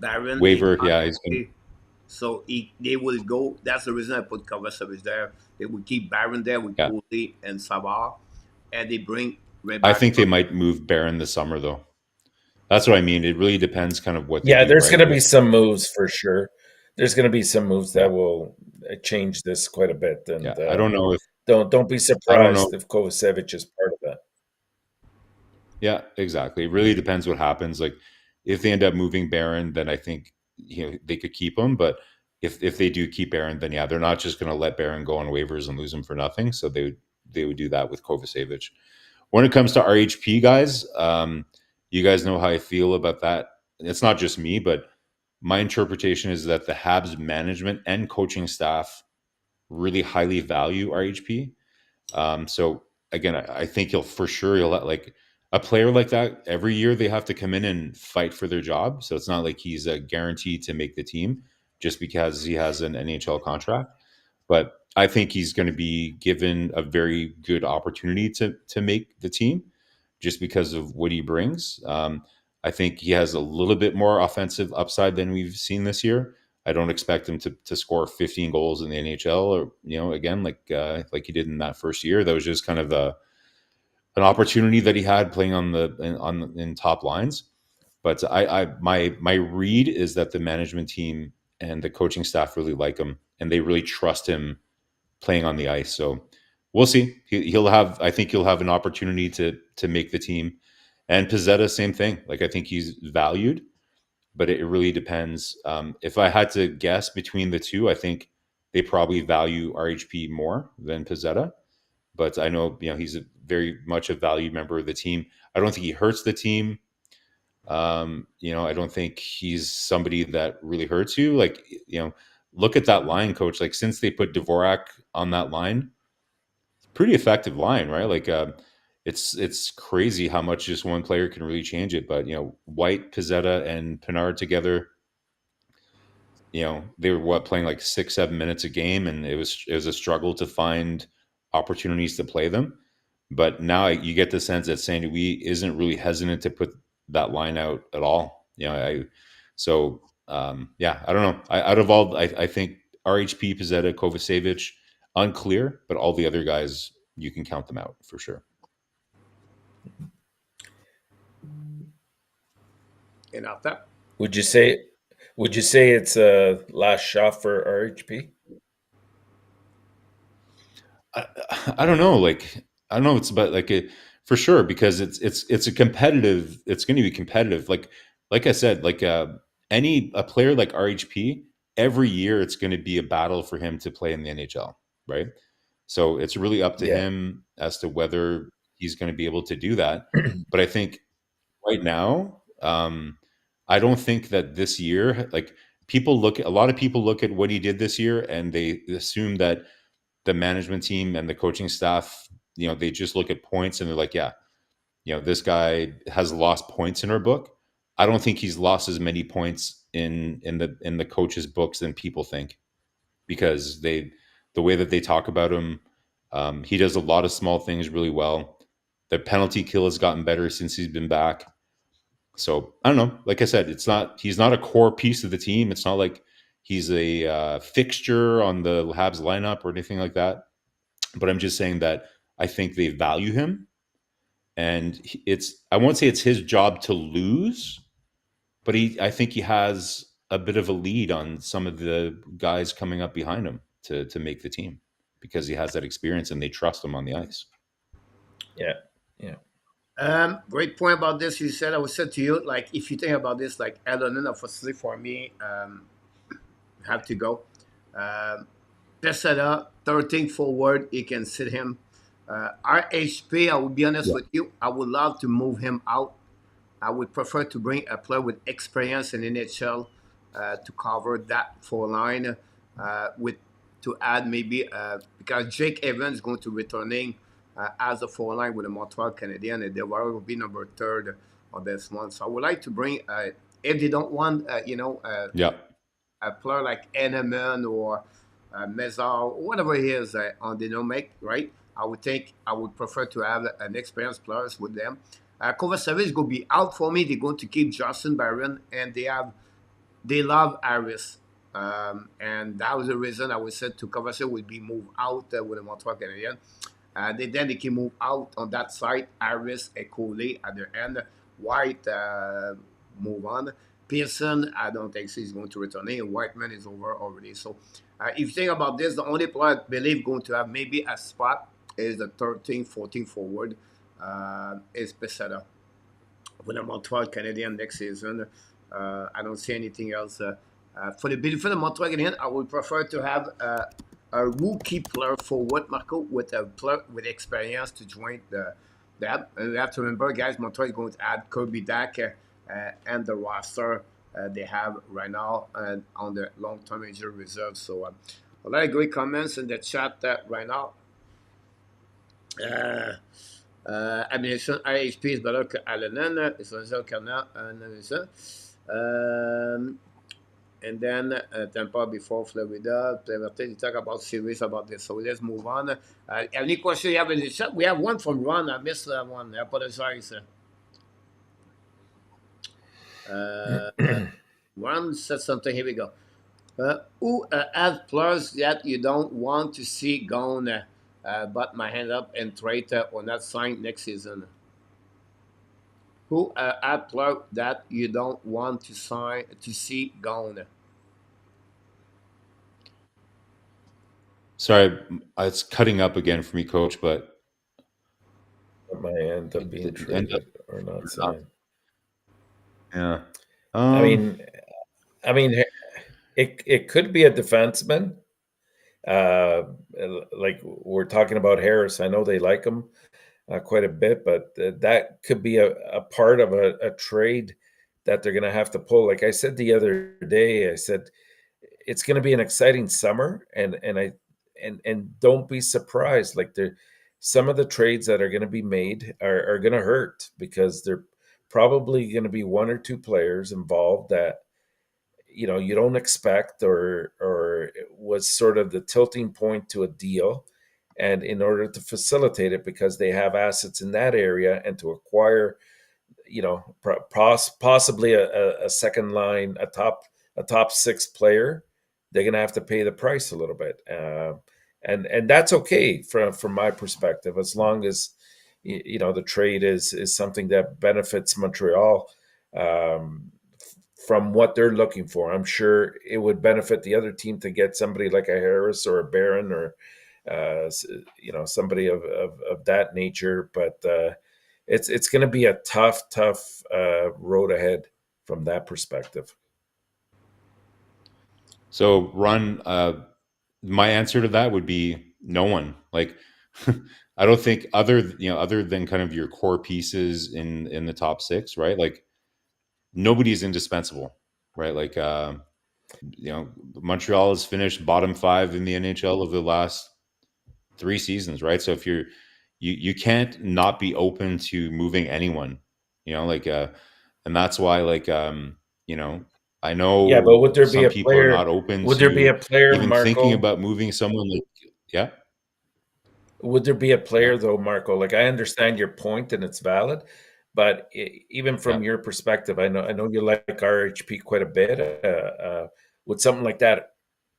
waiver. Yeah, he's going. So they will go. That's the reason I put Kovacevic there. They will keep Barron there with Cooley and Savard, and they bring. I think they might move Barron this summer, though. That's what I mean. It really depends, kind of what. There's going to be some moves for sure. There's going to be some moves that will change this quite a bit, and I don't know if don't be surprised if Kovacevic is part of that. Yeah, exactly. It really depends what happens. Like, if they end up moving Barron, then I think they could keep him. But if they do keep Barron, then they're not just going to let Barron go on waivers and lose him for nothing. So they would do that with Kovacevic. When it comes to RHP, guys, you guys know how I feel about that. It's not just me, but my interpretation is that the Habs management and coaching staff really highly value RHP. So again, I think he'll let, like, a player like that, every year they have to come in and fight for their job. So it's not like he's a guarantee to make the team. just because he has an NHL contract. But I think he's going to be given a very good opportunity to make the team just because of what he brings. I think he has a little bit more offensive upside than we've seen this year. I don't expect him to score 15 goals in the NHL, or again like he did in that first year. That was just kind of an opportunity that he had playing in top lines. But my read is that the management team and the coaching staff really like him, and they really trust him playing on the ice. So we'll see. He'll have, I think he'll have an opportunity to make the team. And Pizzetta, same thing. Like I think he's valued, but it really depends. If I had to guess between the two, I think they probably value RHP more than Pizzetta. But I know he's very much a valued member of the team. I don't think he hurts the team. I don't think he's somebody that really hurts you. Like, look at that line, coach. Like since they put Dvorak on that line, it's a pretty effective line, right? Like, it's crazy how much just one player can really change it. But White, Pizzetta, and Pinard together, they were playing like 6-7 minutes a game, and it was a struggle to find opportunities to play them. But now you get the sense that Saint Louis isn't really hesitant to put that line out at all. I don't know. Out of all, I think RHP, Pizzetta, Kovacevic, unclear, but all the other guys, you can count them out for sure. Enortap. Would you say it's a last shot for RHP? I don't know. Like I don't know. It's about like for sure because it's a competitive. It's going to be competitive. Like I said, like a player like RHP, every year it's going to be a battle for him to play in the NHL, right? So it's really up to Yeah. him as to whether he's going to be able to do that. But I think right now, I don't think that this year, like a lot of people look at what he did this year and they assume that the management team and the coaching staff, they just look at points and they're like, yeah, this guy has lost points in our book. I don't think he's lost as many points in the coach's books than people think, because the way that they talk about him, he does a lot of small things really well. The penalty kill has gotten better since he's been back. So I don't know. Like I said, he's not a core piece of the team. It's not like he's a fixture on the Habs lineup or anything like that. But I'm just saying that I think they value him, and I won't say it's his job to lose, but I think he has a bit of a lead on some of the guys coming up behind him to make the team, because he has that experience and they trust him on the ice. Yeah. Yeah. Great point about this. You said I would say to you, like, if you think about this, like, Elonen, unfortunately for me, have to go. Pesada, 13th forward, you can sit him. RHP, I will be honest Yeah. with you, I would love to move him out. I would prefer to bring a player with experience in NHL to cover that four line with to add maybe because Jake Evans is going to returning as a four line with the Montreal Canadiens, and they will be number third on this one. So I would like to bring if they don't want Yeah. a player like Eneman or Mezar, whatever he is on the no make, right? I would prefer to have an experienced players with them. Kovacevic is going to be out for me. They're going to keep Justin Barron, and they love Harris. And that was the reason I was said to Kovacevic would be moved out with the Montreal Canadiens. They can move out on that side. Harris and Coley at the end. White move on. Pearson, I don't think he's going to return. And Whiteman is over already. So if you think about this, the only player I believe going to have maybe a spot is the 13, 14 forward is Pesada. With the Montreal Canadiens next season, I don't see anything else. For the Montreal Canadiens, I would prefer to have a rookie player forward, Marko, with a player with experience to join that. And you have to remember, guys, Montreal is going to add Kirby Dak and the roster they have right now on the long-term injury reserve. So a lot of great comments in the chat right now. Ammunition IHP is better que Allen, essentiel Kana, And then Tampa before Florida. You talk about series about this. So let's move on. Any question you have in the chat? We have one from Ron. I missed that one. I apologize. Ron said something. Here we go. Who have players that you don't want to see gone, but my hand up and trade or not signed next season? Who have players that you don't want to see gone? Sorry, it's cutting up again for me, Coach. But It might end up being end up, traded or not signed. yeah. I mean, I mean, it could be a defenseman. Like we're talking about Harris. I know they like him quite a bit, but that could be a part of a trade that they're going to have to pull. Like I said the other day, I said it's going to be an exciting summer, and don't be surprised. Like some of the trades that are going to be made are going to hurt because they're probably going to be one or two players involved that you don't expect or it was sort of the tilting point to a deal. And in order to facilitate it, because they have assets in that area, and to acquire possibly a second line, a top six player, they're going to have to pay the price a little bit, and that's okay from my perspective, as long as the trade is something that benefits Montreal. From what they're looking for, I'm sure it would benefit the other team to get somebody like a Harris or a Barron or somebody of that nature. But it's going to be a tough road ahead from that perspective. So, Ron, my answer to that would be no one. Like, I don't think other than kind of your core pieces in the top six, right? Like, nobody's indispensable, right? Like, Montreal has finished bottom 5 in the NHL of the last 3 seasons, right? So if you can't not be open to moving anyone, like, and that's why, like, I Yeah, but know would there be some a people are not player? open Would there be to a player, even thinking Marko? about moving someone. Like, yeah, Would there be a yeah, player though, Marko? Like I understand your point and it's valid, but even yeah. from your perspective, I know you like RHP quite a bit. Would something like that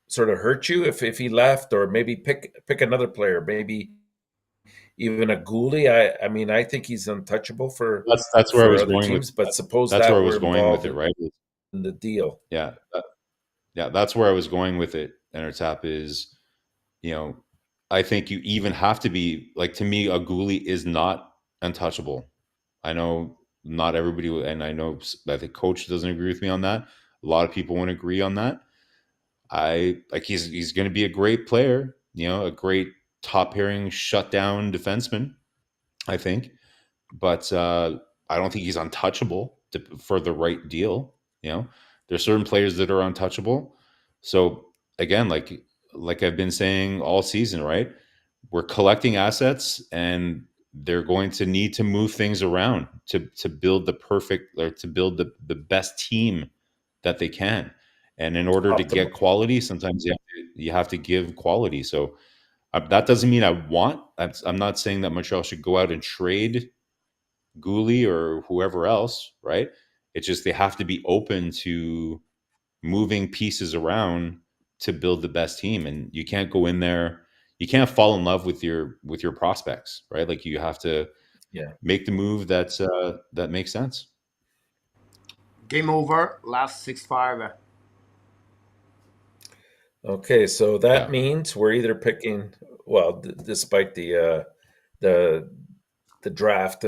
sort of hurt you if he left, or maybe pick another player, maybe even a goalie? I mean, I think he's untouchable That's where I for was other going with teams, but suppose that's where that I were was going with involved it, right? in the deal. Yeah, yeah, that's where I was going with it. Enortap is, you know, I think you even have to be like, to me, a goalie is not untouchable. I know not everybody, and I know that the coach doesn't agree with me on that. A lot of people won't agree on that. I like he's going to be a great player, a great top pairing shutdown defenseman, I think, but I don't think he's untouchable for the right deal. There's certain players that are untouchable. So again, like I've been saying all season, right? We're collecting assets, and they're going to need to move things around to build the perfect, or to build the best team that they can. And in order to Optimal. get quality, sometimes you have to give quality. So that doesn't mean I want. I'm not saying that Montreal should go out and trade Gooley or whoever else, right? It's just they have to be open to moving pieces around to build the best team, and you can't go in there. You can't fall in love with your prospects, right? Like, you have to Yeah. make the move that makes sense. Game over. Last 6-5. Okay, so that Yeah, means we're either picking. Well, despite the the draft,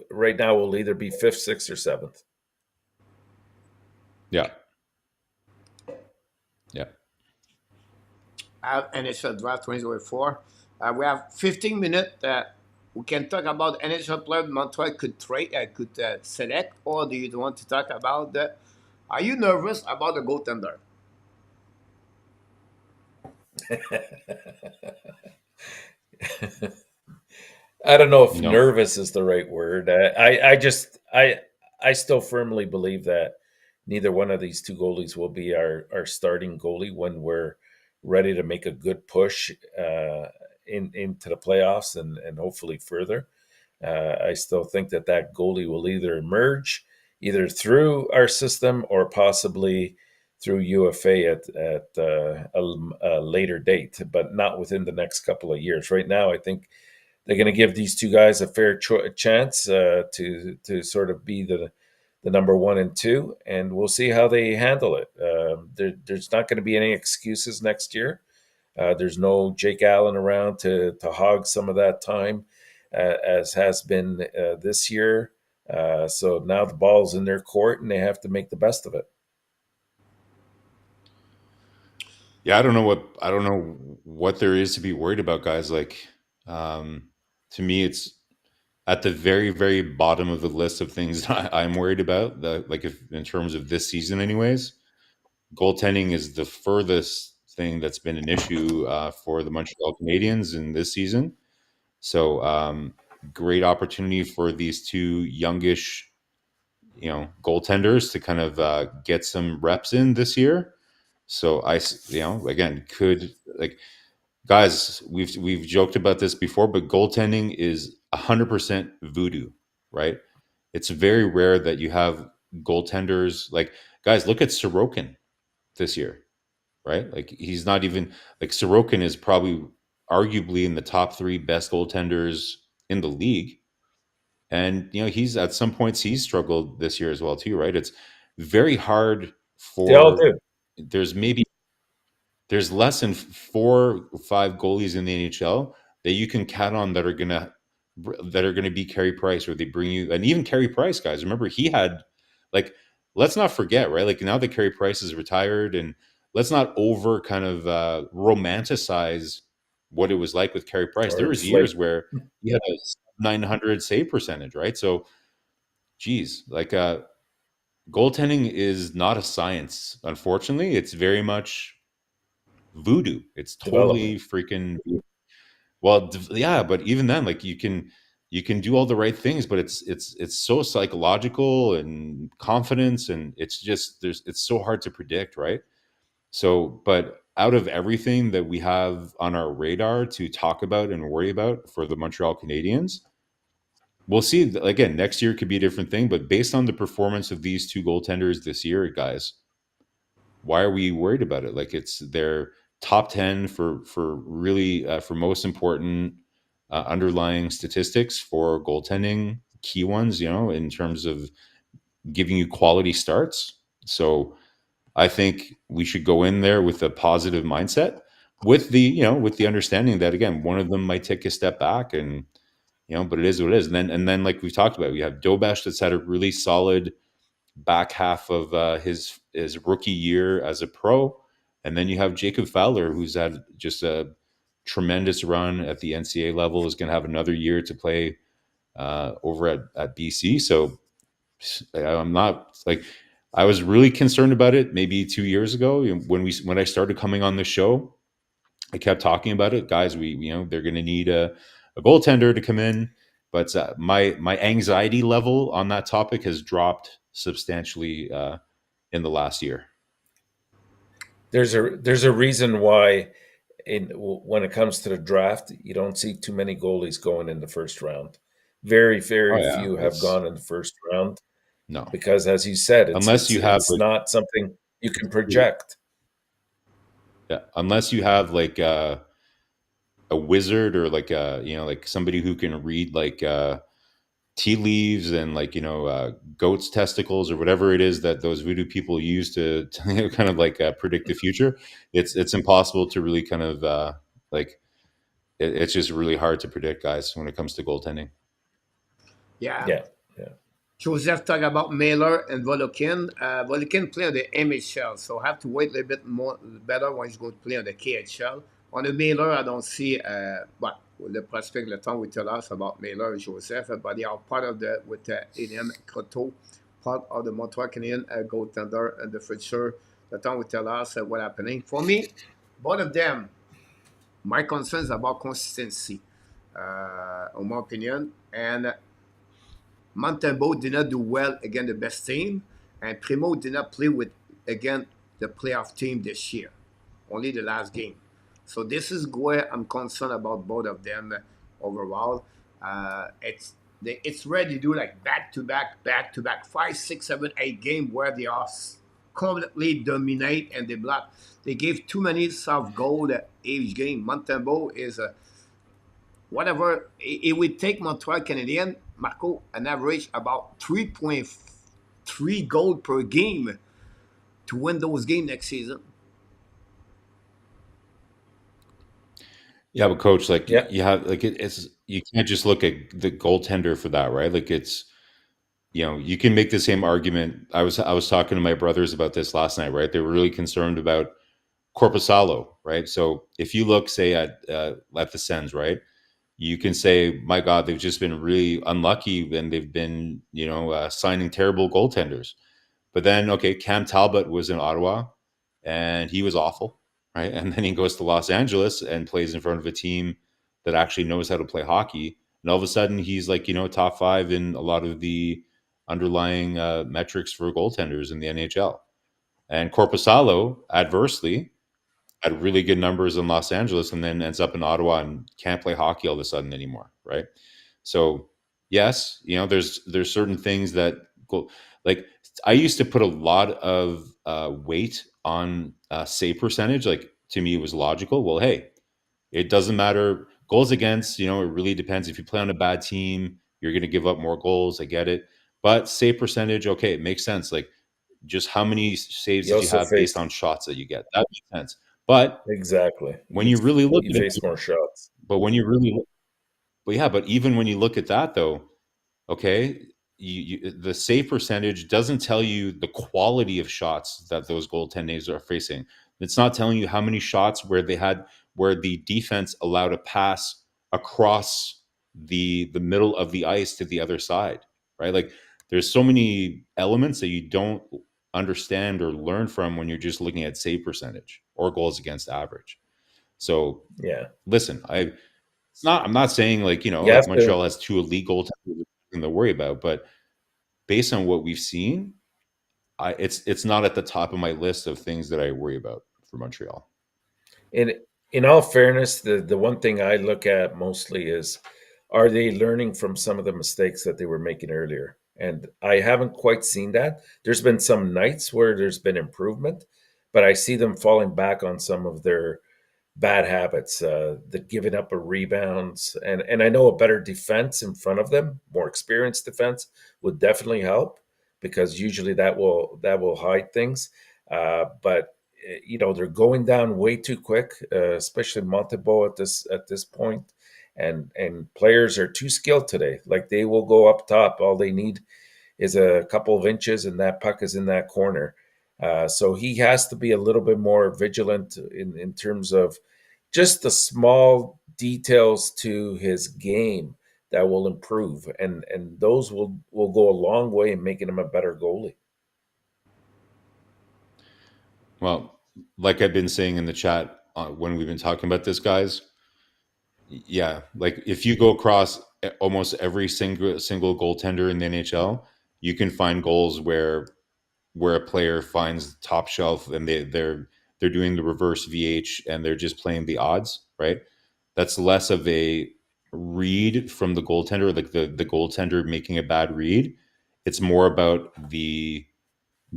right now will either be fifth, sixth, or seventh. yeah, yeah. NHL draft 2024. We have 15 minutes. We can talk about NHL player Montreal could trade, could select, or do you want to talk about that? Are you nervous about the goaltender? I don't know if No, nervous is the right word. I still firmly believe that neither one of these two goalies will be our starting goalie when we're ready to make a good push into the playoffs and hopefully further. I still think that goalie will either emerge either through our system or possibly through UFA at a later date, but not within the next couple of years. Right now, I think they're going to give these two guys a fair chance to sort of be the number one and two, and we'll see how they handle it. There's not going to be any excuses next year. There's no Jake Allen around to hog some of that time, as has been this year. So now the ball's in their court, and they have to make the best of it. Yeah, I don't know what there is to be worried about, guys. Like, to me, it's at the very, very bottom of the list of things that I'm worried about. Like, if in terms of this season, anyways, goaltending is the furthest thing that's been an issue for the Montreal Canadiens in this season. So, great opportunity for these two youngish, goaltenders to kind of get some reps in this year. So again, could like guys, we've joked about this before, but goaltending is 100% voodoo, right? It's very rare that you have goaltenders like guys. Look at Sorokin this year, right? Like he's not even like Sorokin is probably arguably in the top three best goaltenders in the league, and he's at some points he's struggled this year as well too, right? It's very hard They all for do. there's maybe there's less than 4 or 5 goalies in the NHL that you can count on that are gonna be Carey Price, or they bring you, and even Carey Price, guys. Remember, he had like let's not forget, right? Like now that Carey Price is retired, and let's not over kind of romanticize what it was like with Carey Price. Or There was inflate. years where he had a 900 save percentage, right? So, geez, like goaltending is not a science. Unfortunately, it's very much voodoo. It's totally Development. freaking well, yeah. But even then, like you can do all the right things, but it's so psychological and confidence, and it's so hard to predict, right? So, but out of everything that we have on our radar to talk about and worry about for the Montreal Canadiens, we'll see. Again, next year could be a different thing, but based on the performance of these two goaltenders this year, guys, why are we worried about it? Like it's their top 10 for really for most important underlying statistics for goaltending, key ones, in terms of giving you quality starts. So I think we should go in there with a positive mindset, with the understanding that again one of them might take a step back, and but it is what it is. And then like we've talked about, we have Dobesh that's had a really solid back half of his rookie year as a pro, and then you have Jacob Fowler, who's had just a tremendous run at the NCAA level, is going to have another year to play over at BC. So I'm not like I was really concerned about it maybe 2 years ago when I started coming on the show. I kept talking about it, guys. They're going to need a goaltender to come in, but my anxiety level on that topic has dropped substantially in the last year. There's a reason why when it comes to the draft, you don't see too many goalies going in the first round. Very, Oh very yeah, few have it's gone in the first round no, because, as you said, it's unless it's you have it's like not something you can project. yeah, unless you have like a wizard, or like like somebody who can read like tea leaves and like goat's testicles, or whatever it is that those voodoo people use to kind of like predict the future. It's impossible to really kind of like it's just really hard to predict, guys, when it comes to goaltending. Yeah. Yeah, yeah. Joseph talked about Mailer and Volokin. Volokin play on the MHL, so have to wait a little bit more better when he's going to play on the KHL. On the Mailer, I don't see, but the prospect, the time will tell us about Mailer and Joseph, but they are part of with Ian Croteau, part of the Montreal Canadiens goaltender and the future. The time will tell us what's happening. For me, both of them, my concern is about consistency, in my opinion. And Montembeault did not do well against the best team. And Primo did not play with, again, the playoff team this year, only the last game. So this is where I'm concerned about both of them overall. It's rare to do like back to back, 5, 6, 7, 8 game where they are completely dominate and they block. They gave too many soft goal each game. Montembeau is a whatever. It would take Montreal Canadiens, Marko, an average about 3.3 goal per game to win those games next season. Yeah, but coach, like Yeah. you have like it's you can't just look at the goaltender for that, right? Like it's you can make the same argument. I was talking to my brothers about this last night, right? They were really concerned about Corpusalo, right? So if you look, say at the Sens, right, you can say, my God, they've just been really unlucky, and they've been signing terrible goaltenders. But then, okay, Cam Talbot was in Ottawa, and he was awful, right? And then he goes to Los Angeles and plays in front of a team that actually knows how to play hockey. And all of a sudden, he's like, top five in a lot of the underlying metrics for goaltenders in the NHL. And Corpusalo, adversely, had really good numbers in Los Angeles and then ends up in Ottawa and can't play hockey all of a sudden anymore, right? So yes, there's certain things that go, like I used to put a lot of weight on save percentage. Like to me, it was logical. Well, hey, it doesn't matter goals against. It really depends. If you play on a bad team, you're going to give up more goals. I get it, but save percentage, okay, it makes sense. Like just how many saves You did you also have based faced on shots that you get? That makes sense. But exactly. when you really look You at faced it, more shots. but when you really, but yeah, but even when you look at that though, okay, the save percentage doesn't tell you the quality of shots that those goaltenders are facing. It's not telling you how many shots where the defense allowed a pass across the middle of the ice to the other side, right? Like there's so many elements that you don't understand or learn from when you're just looking at save percentage or goals against average. So Yeah. listen, I'm not saying like, You like have to. Montreal has two elite goaltenders to worry about, but based on what we've seen, it's not at the top of my list of things that I worry about for Montreal. In in all fairness, the one thing I look at mostly is, are they learning from some of the mistakes that they were making earlier? And I haven't quite seen that. There's been some nights where there's been improvement, but I see them falling back on some of their bad habits, the giving up of rebounds, and I know a better defense in front of them, more experienced defense would definitely help because usually that will hide things. But they're going down way too quick, especially Montebo at this point, and players are too skilled today. Like they will go up top, all they need is a couple of inches, and that puck is in that corner. So he has to be a little bit more vigilant in terms of just the small details to his game that will improve, and those will go a long way in making him a better goalie. Well, like I've been saying in the chat when we've been talking about this, guys, yeah, like if you go across almost every single goaltender in the NHL, you can find goals where a player finds top shelf and they're doing the reverse VH and they're just playing the odds, right? That's less of a read from the goaltender, like the goaltender making a bad read. It's more about the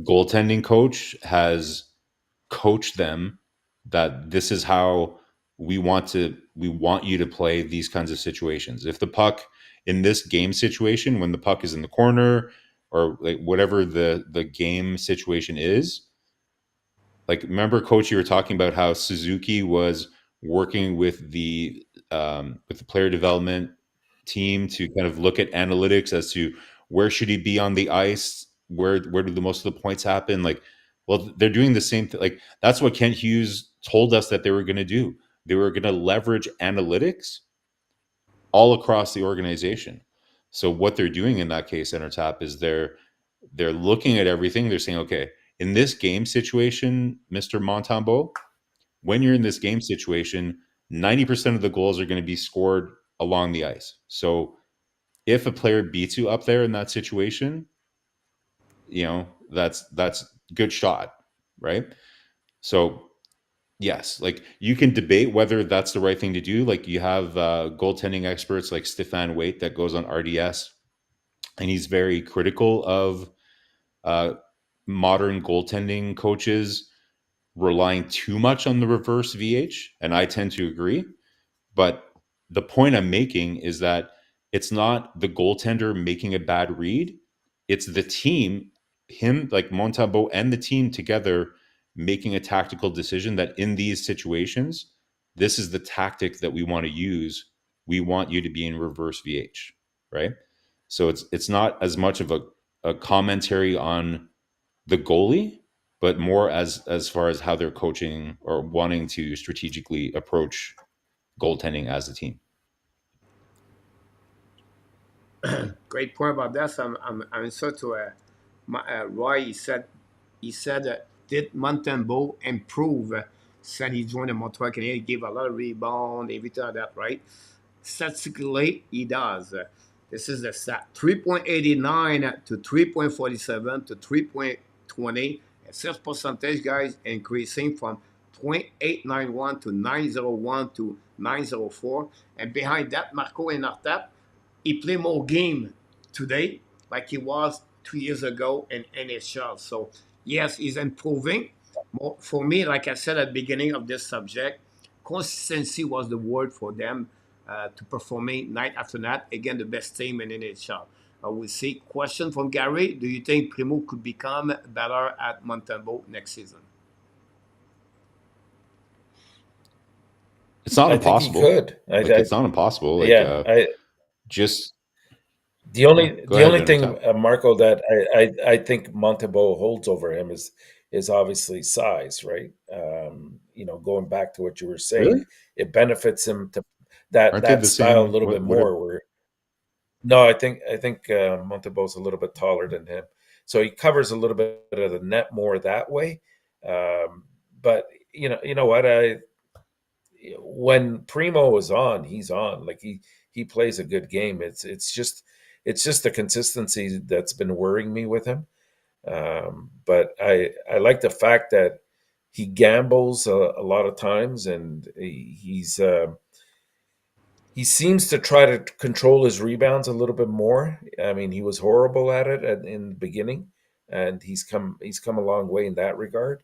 goaltending coach has coached them that this is how we want you to play these kinds of situations. If the puck in this game situation, when the puck is in the corner or like whatever the game situation is, like remember coach, you were talking about how Suzuki was working with the player development team to kind of look at analytics as to where should he be on the ice, where do the most of the points happen. Like, well, they're doing the same thing. Like that's what Kent Hughes told us that they were going to do. They were going to leverage analytics all across the organization. So what they're doing in that case, Enortap, is they're looking at everything. They're saying, okay, in this game situation, Mr. Montembeau, when you're in this game situation, 90% of the goals are going to be scored along the ice. So if a player beats you up there in that situation, that's good shot, right? So yes, like you can debate whether that's the right thing to do. Like you have goaltending experts like Stefan Waite that goes on RDS, and he's very critical of uh, modern goaltending coaches relying too much on the reverse VH, and I tend to agree. But the point I'm making is that it's not the goaltender making a bad read, it's the team, him, like Montembeault and the team together making a tactical decision that in these situations, this is the tactic that we want to use. We want you to be in reverse VH, right? So it's not as much of a commentary on the goalie, but more as far as how they're coaching or wanting to strategically approach goaltending as a team. Great point about that. So I'm sort to Roy. He said did Montembeault improve since he joined the Montreal Canadiens? He gave a lot of rebound, everything like that, right? Statistically, he does. This is the stat: 3.89 to 3.47 to 3.20. Assist percentage, guys, increasing from 0.891 to 901 to 904. And behind that, Marko and Enortap, he play more game today like he was 2 years ago in NHL. So yes, he's improving. For me, like I said at the beginning of this subject, consistency was the word for them to performing night after night. Again, the best team in NHL. We see question from Gary. Do you think Primo could become better at Montembeault next season? It's not I think he impossible. could. It's not impossible. Yeah. Just The only go the ahead, only thing, Enortap. Marco, that I think Montembeault holds over him is obviously size, right? Going back to what you were saying, Really? it benefits him to that Aren't they that the style a same? little bit What are more. Where no, I think Montembeault's a little bit taller than him, so he covers a little bit of the net more that way. But you know what? When Primo is on, he's on. Like he plays a good game. It's just the consistency that's been worrying me with him. But I like the fact that he gambles a lot of times, and he seems to try to control his rebounds a little bit more. I mean, he was horrible at it in the beginning, and he's come a long way in that regard.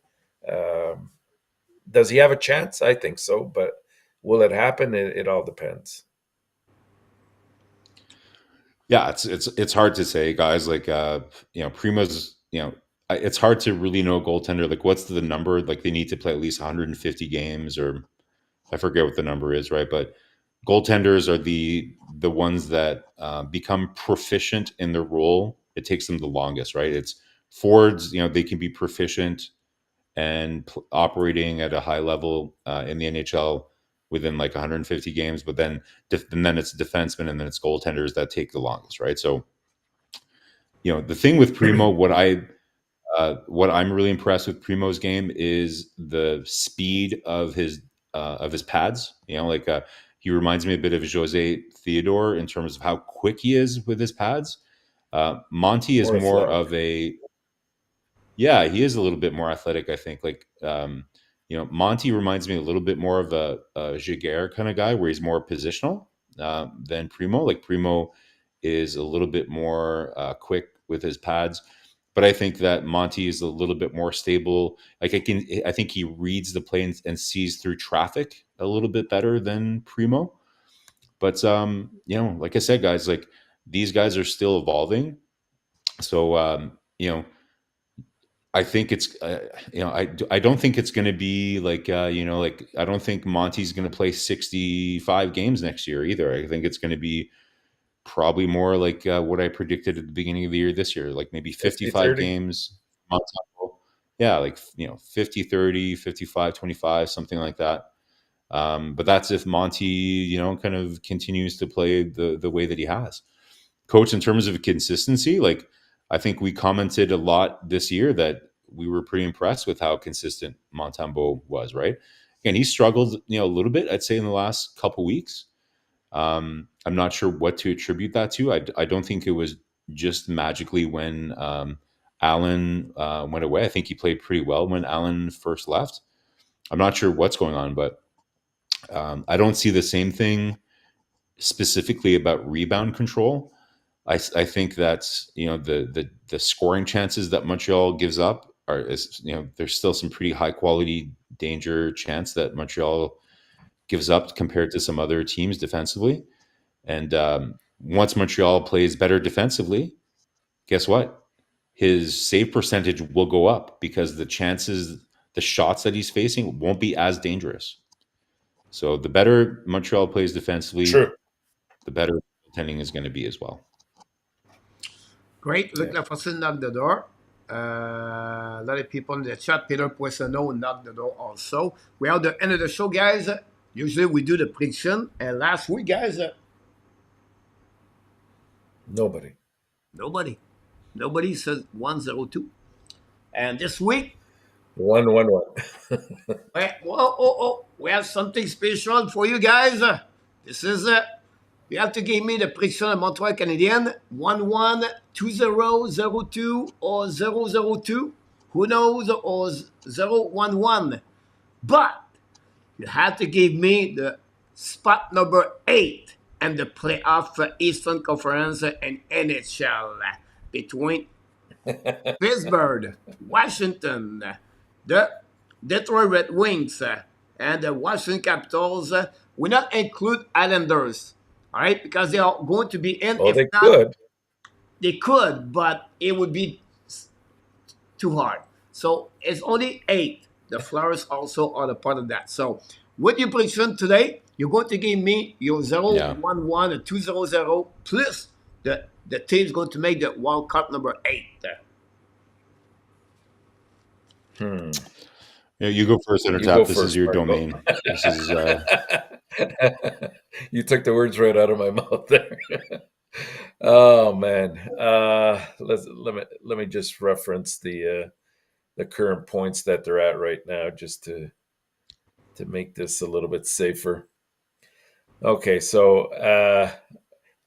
Um, does he have a chance? I think so, but will it happen? It all depends. Yeah, it's hard to say, guys. Like Primo's. It's hard to really know a goaltender. Like, what's the number? Like, they need to play at least 150 games, or I forget what the number is, right? But goaltenders are the ones that become proficient in their role. It takes them the longest, right? It's forwards. They can be proficient and operating at a high level in the NHL within like 150 games, but then it's defensemen and then it's goaltenders that take the longest, right? So the thing with Primo, what I'm really impressed with Primo's game is the speed of his pads. He reminds me a bit of Jose Theodore in terms of how quick he is with his pads. Monty is More more athletic. of a yeah, he is a little bit more athletic, I think. Monty reminds me a little bit more of a Jaguar kind of guy where he's more positional than Primo. Like Primo is a little bit more quick with his pads, but I think that Monty is a little bit more stable. I think he reads the play and sees through traffic a little bit better than Primo. But like I said, guys, like these guys are still evolving. So I think it's, I don't think it's going to be like, like I don't think Monty's going to play 65 games next year either. I think it's going to be probably more like what I predicted at the beginning of the year this year, like maybe 50 55 30. games. Yeah, like 50, 30, 55, 25, something like that. But that's if Monty, kind of continues to play the way that he has. Coach, in terms of consistency, like I think we commented a lot this year that we were pretty impressed with how consistent Montembeault was, right? Again, he struggled, a little bit, I'd say, in the last couple weeks. I'm not sure what to attribute that to. I don't think it was just magically when Allen went away. I think he played pretty well when Allen first left. I'm not sure what's going on, but I don't see the same thing specifically about rebound control. I think that's the scoring chances that Montreal gives up is there's still some pretty high quality danger chance that Montreal gives up compared to some other teams defensively. And once Montreal plays better defensively, guess what? His save percentage will go up because the shots that he's facing won't be as dangerous. So the better Montreal plays defensively, True. the better goaltending is going to be as well. Great. Luc Lafontaine knocked the door. A lot of people in the chat. Peter Poissonneau knocked the door also. We are at the end of the show, guys. Usually we do the prediction. And last week, guys, Nobody says 1-0-2. And this week, 1-1-1. we have something special for you guys. This is you have to give me the prediction of Montreal Canadiens 1-1, 2-0, 0-2, or 0-0-2. Who knows? Or 0-1-1. But you have to give me the spot number 8 and the playoff for Eastern Conference and NHL between Pittsburgh, Washington, the Detroit Red Wings, and the Washington Capitals. We not include Islanders, all right, because they are going to be in. Well, if they not, could. They could, but it would be too hard. So it's only 8. The Flyers also are a part of that. So with your prediction today, you're going to give me your 0-1-1 or 2-0-0 plus the team's going to make the wild card number 8. Yeah, you go first, Enortap. This is your Marko. domain. This is You took the words right out of my mouth there. Oh man, let me just reference the current points that they're at right now, just to make this a little bit safer. Okay, so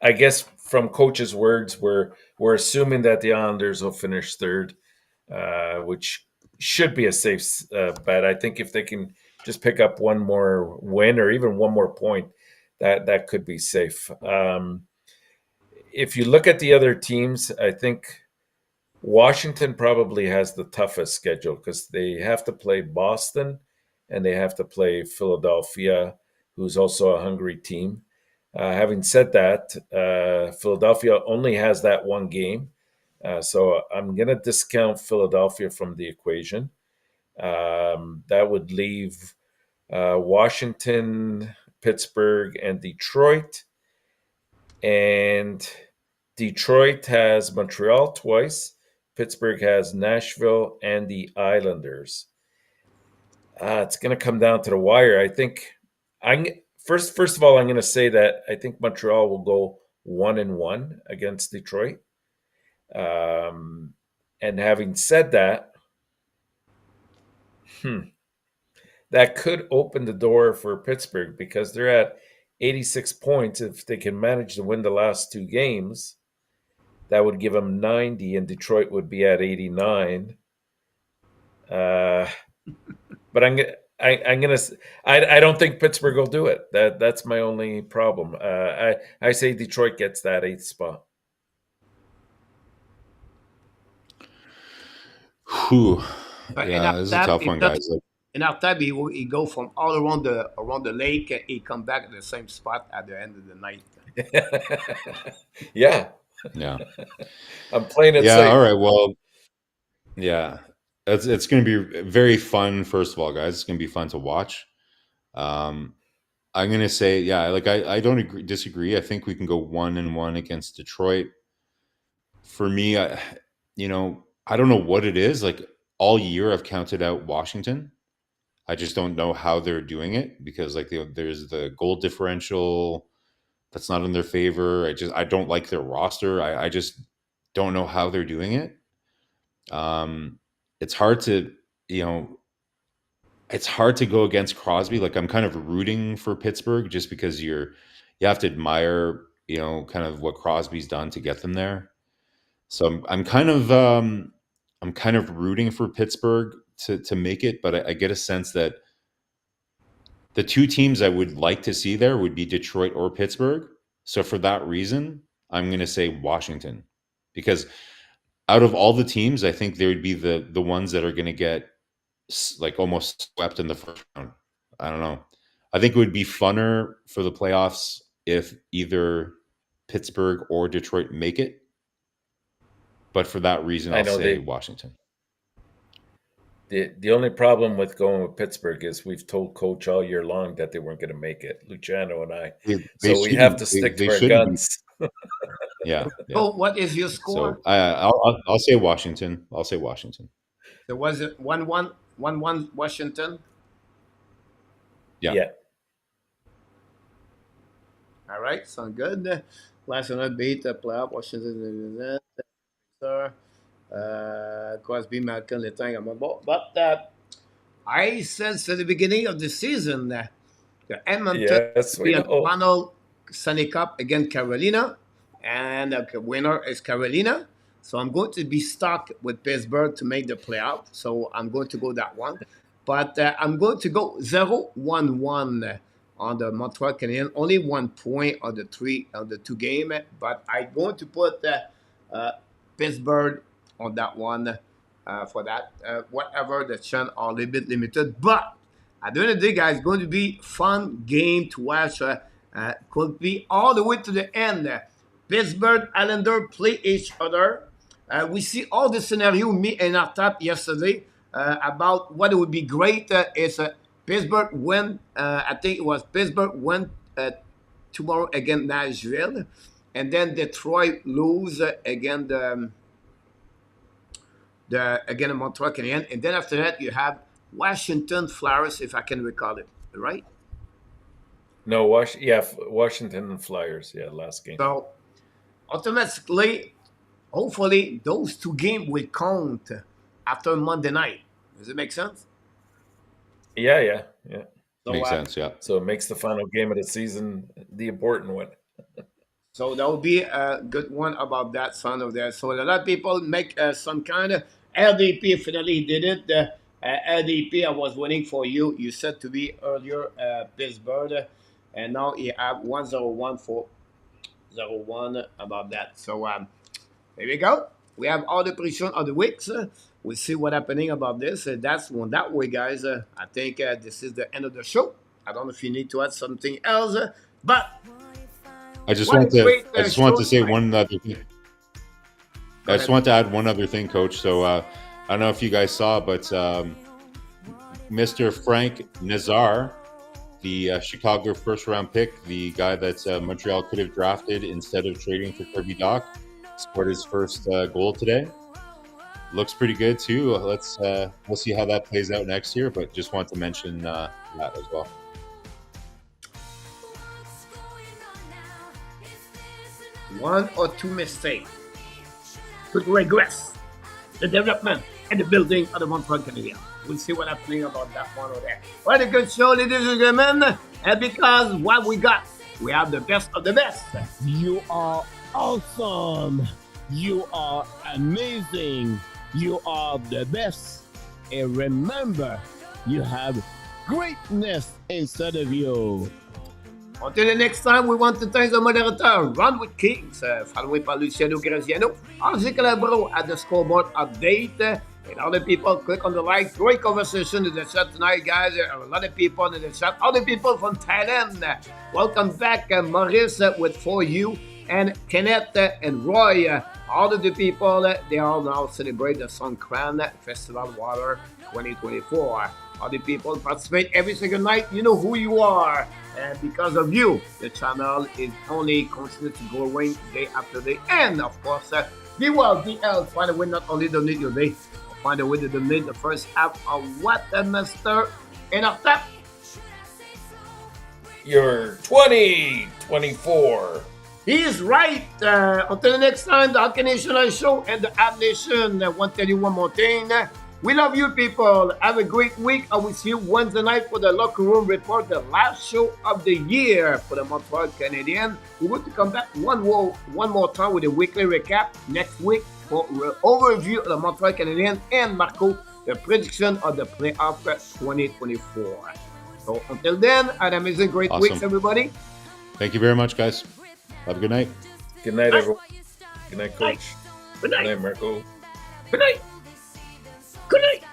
I guess from coach's words, we're assuming that the Islanders will finish third, which should be a safe bet. I think if they can just pick up one more win or even one more point, that could be safe. If you look at the other teams, I think Washington probably has the toughest schedule because they have to play Boston and they have to play Philadelphia, who's also a hungry team. Having said that, Philadelphia only has that one game. So I'm going to discount Philadelphia from the equation. That would leave Washington, Pittsburgh, and Detroit. And Detroit has Montreal twice. Pittsburgh has Nashville and the Islanders. It's going to come down to the wire. I think first of all, I'm going to say that I think Montreal will go 1-1 against Detroit. And having said that, that could open the door for Pittsburgh because they're at 86 points. If they can manage to win the last 2 games, that would give them 90, and Detroit would be at 89. But I don't think Pittsburgh will do it. That's my only problem. I say Detroit gets that 8th spot. Whew. Yeah, this is a tough one, guys. In our time, he go from all around the lake, and he come back at the same spot at the end of the night. Yeah. I'm playing it safe. All right. Well, yeah, it's going to be very fun. First of all, guys, it's going to be fun to watch. I'm going to say, I don't disagree. I think we can go 1-1 against Detroit. For me, I don't know what it is. Like all year, I've counted out Washington. I just don't know how they're doing it because there's the goal differential that's not in their favor. I don't like their roster. I just don't know how they're doing it. It's hard to go against Crosby. Like I'm kind of rooting for Pittsburgh just because you have to admire kind of what Crosby's done to get them there. So I'm kind of I'm kind of rooting for Pittsburgh to make it, but I get a sense that the two teams I would like to see there would be Detroit or Pittsburgh. So for that reason, I'm going to say Washington, because out of all the teams, I think they would be the ones that are going to get like almost swept in the first round. I don't know. I think it would be funner for the playoffs if either Pittsburgh or Detroit make it. But for that reason, I'll say Washington. The only problem with going with Pittsburgh is we've told Coach all year long that they weren't going to make it, Luciano and I. So we have to stick to our guns. Yeah. So what is your score? So I'll say Washington. I'll say Washington. So was it 1-1 Washington? Yeah. All right, sound good. Last night beat the playoff Washington. Crosby, Malkin, Letang, I'm on board. But I said at the beginning of the season that the Edmonton be a final Stanley Cup against Carolina, and the winner is Carolina. So I'm going to be stuck with Pittsburgh to make the playoff. So I'm going to go that one. But I'm going to go 0-1-1 on the Montreal Canadiens. Only 1 point on the two game. But I'm going to put Pittsburgh on that one for that. Whatever, the chance are a little bit limited. But at the end of the day, guys, it's going to be a fun game to watch. Could be all the way to the end. Pittsburgh, Islander play each other. We see all the scenario, me and Enortap yesterday, about what it would be great is Pittsburgh win. I think it was Pittsburgh win tomorrow against Nashville, and then Detroit lose against the Montreal Canadiens, and then after that you have Washington Flyers, if I can recall it, right? No, Washington and Flyers, last game. So automatically, hopefully, those two games will count after Monday night. Does it make sense? Yeah. So, makes sense, yeah. So it makes the final game of the season the important one. So that would be a good one about that son of there. So a lot of people make some kind of LDP. Finally did it. LDP, I was waiting for you. You said to be earlier Pittsburgh, and now you have 1-0-1 for 0-1 about that. So there we go. We have all the prediction of the weeks. We'll see what's happening about this. That's one that way, guys. I think this is the end of the show. I don't know if you need to add something else, but I just want to say one other thing. I just want to add one other thing, Coach. So I don't know if you guys saw, but Mr. Frank Nazar, the Chicago first-round pick, the guy that Montreal could have drafted instead of trading for Kirby Dach, scored his first goal today. Looks pretty good too. We'll see how that plays out next year, but just want to mention that as well. One or two mistakes could regress the development and the building of the Montreal Canadiens. We'll see what's happening about that one or that. What a good show, ladies and gentlemen. And because what we got, we have the best of the best. You are awesome. You are amazing. You are the best. And remember, you have greatness inside of you. Until the next time, we want to thank the moderator, Run with Kings, followed by Luciano Graziano, Arzi Calabro at the scoreboard update. And other people, click on the like. Great conversation in the chat tonight, guys. There are a lot of people in the chat. Other people from Thailand. Welcome back, Maurice with For You, and Kenneth and Roy. All of the people, they all now celebrate the Songkran Festival Water 2024. All the people participate every single night. You know who you are. And because of you, the channel is only constantly growing day after day. And of course, be well, be health. Find a way not only donate your day, but find a way to donate the first half of what the master Enortap. You're 2024. He's right. Until the next time, the Hockey Nation Show and the Ab Nation. I want to tell you one more thing. We love you, people. Have a great week. I will see you Wednesday night for the Locker Room Report, the last show of the year for the Montreal Canadiens. We're going to come back one more time with a weekly recap next week. for an overview of the Montreal Canadiens, and Marko, the prediction of the playoff 2024. So until then, an amazing, great Awesome. weeks, everybody. Thank you very much, guys. Have a good night. Good night, everyone. Good night, Coach. Good night. Good night, Marko. Good night. Good night.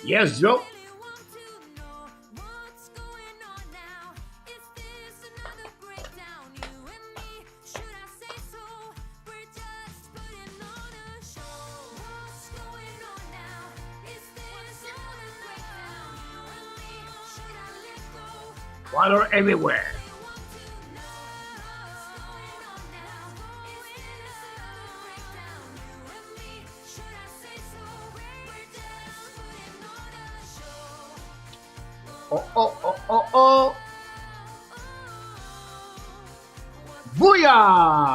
Yes, Joe. Water everywhere. Oh. Booyah!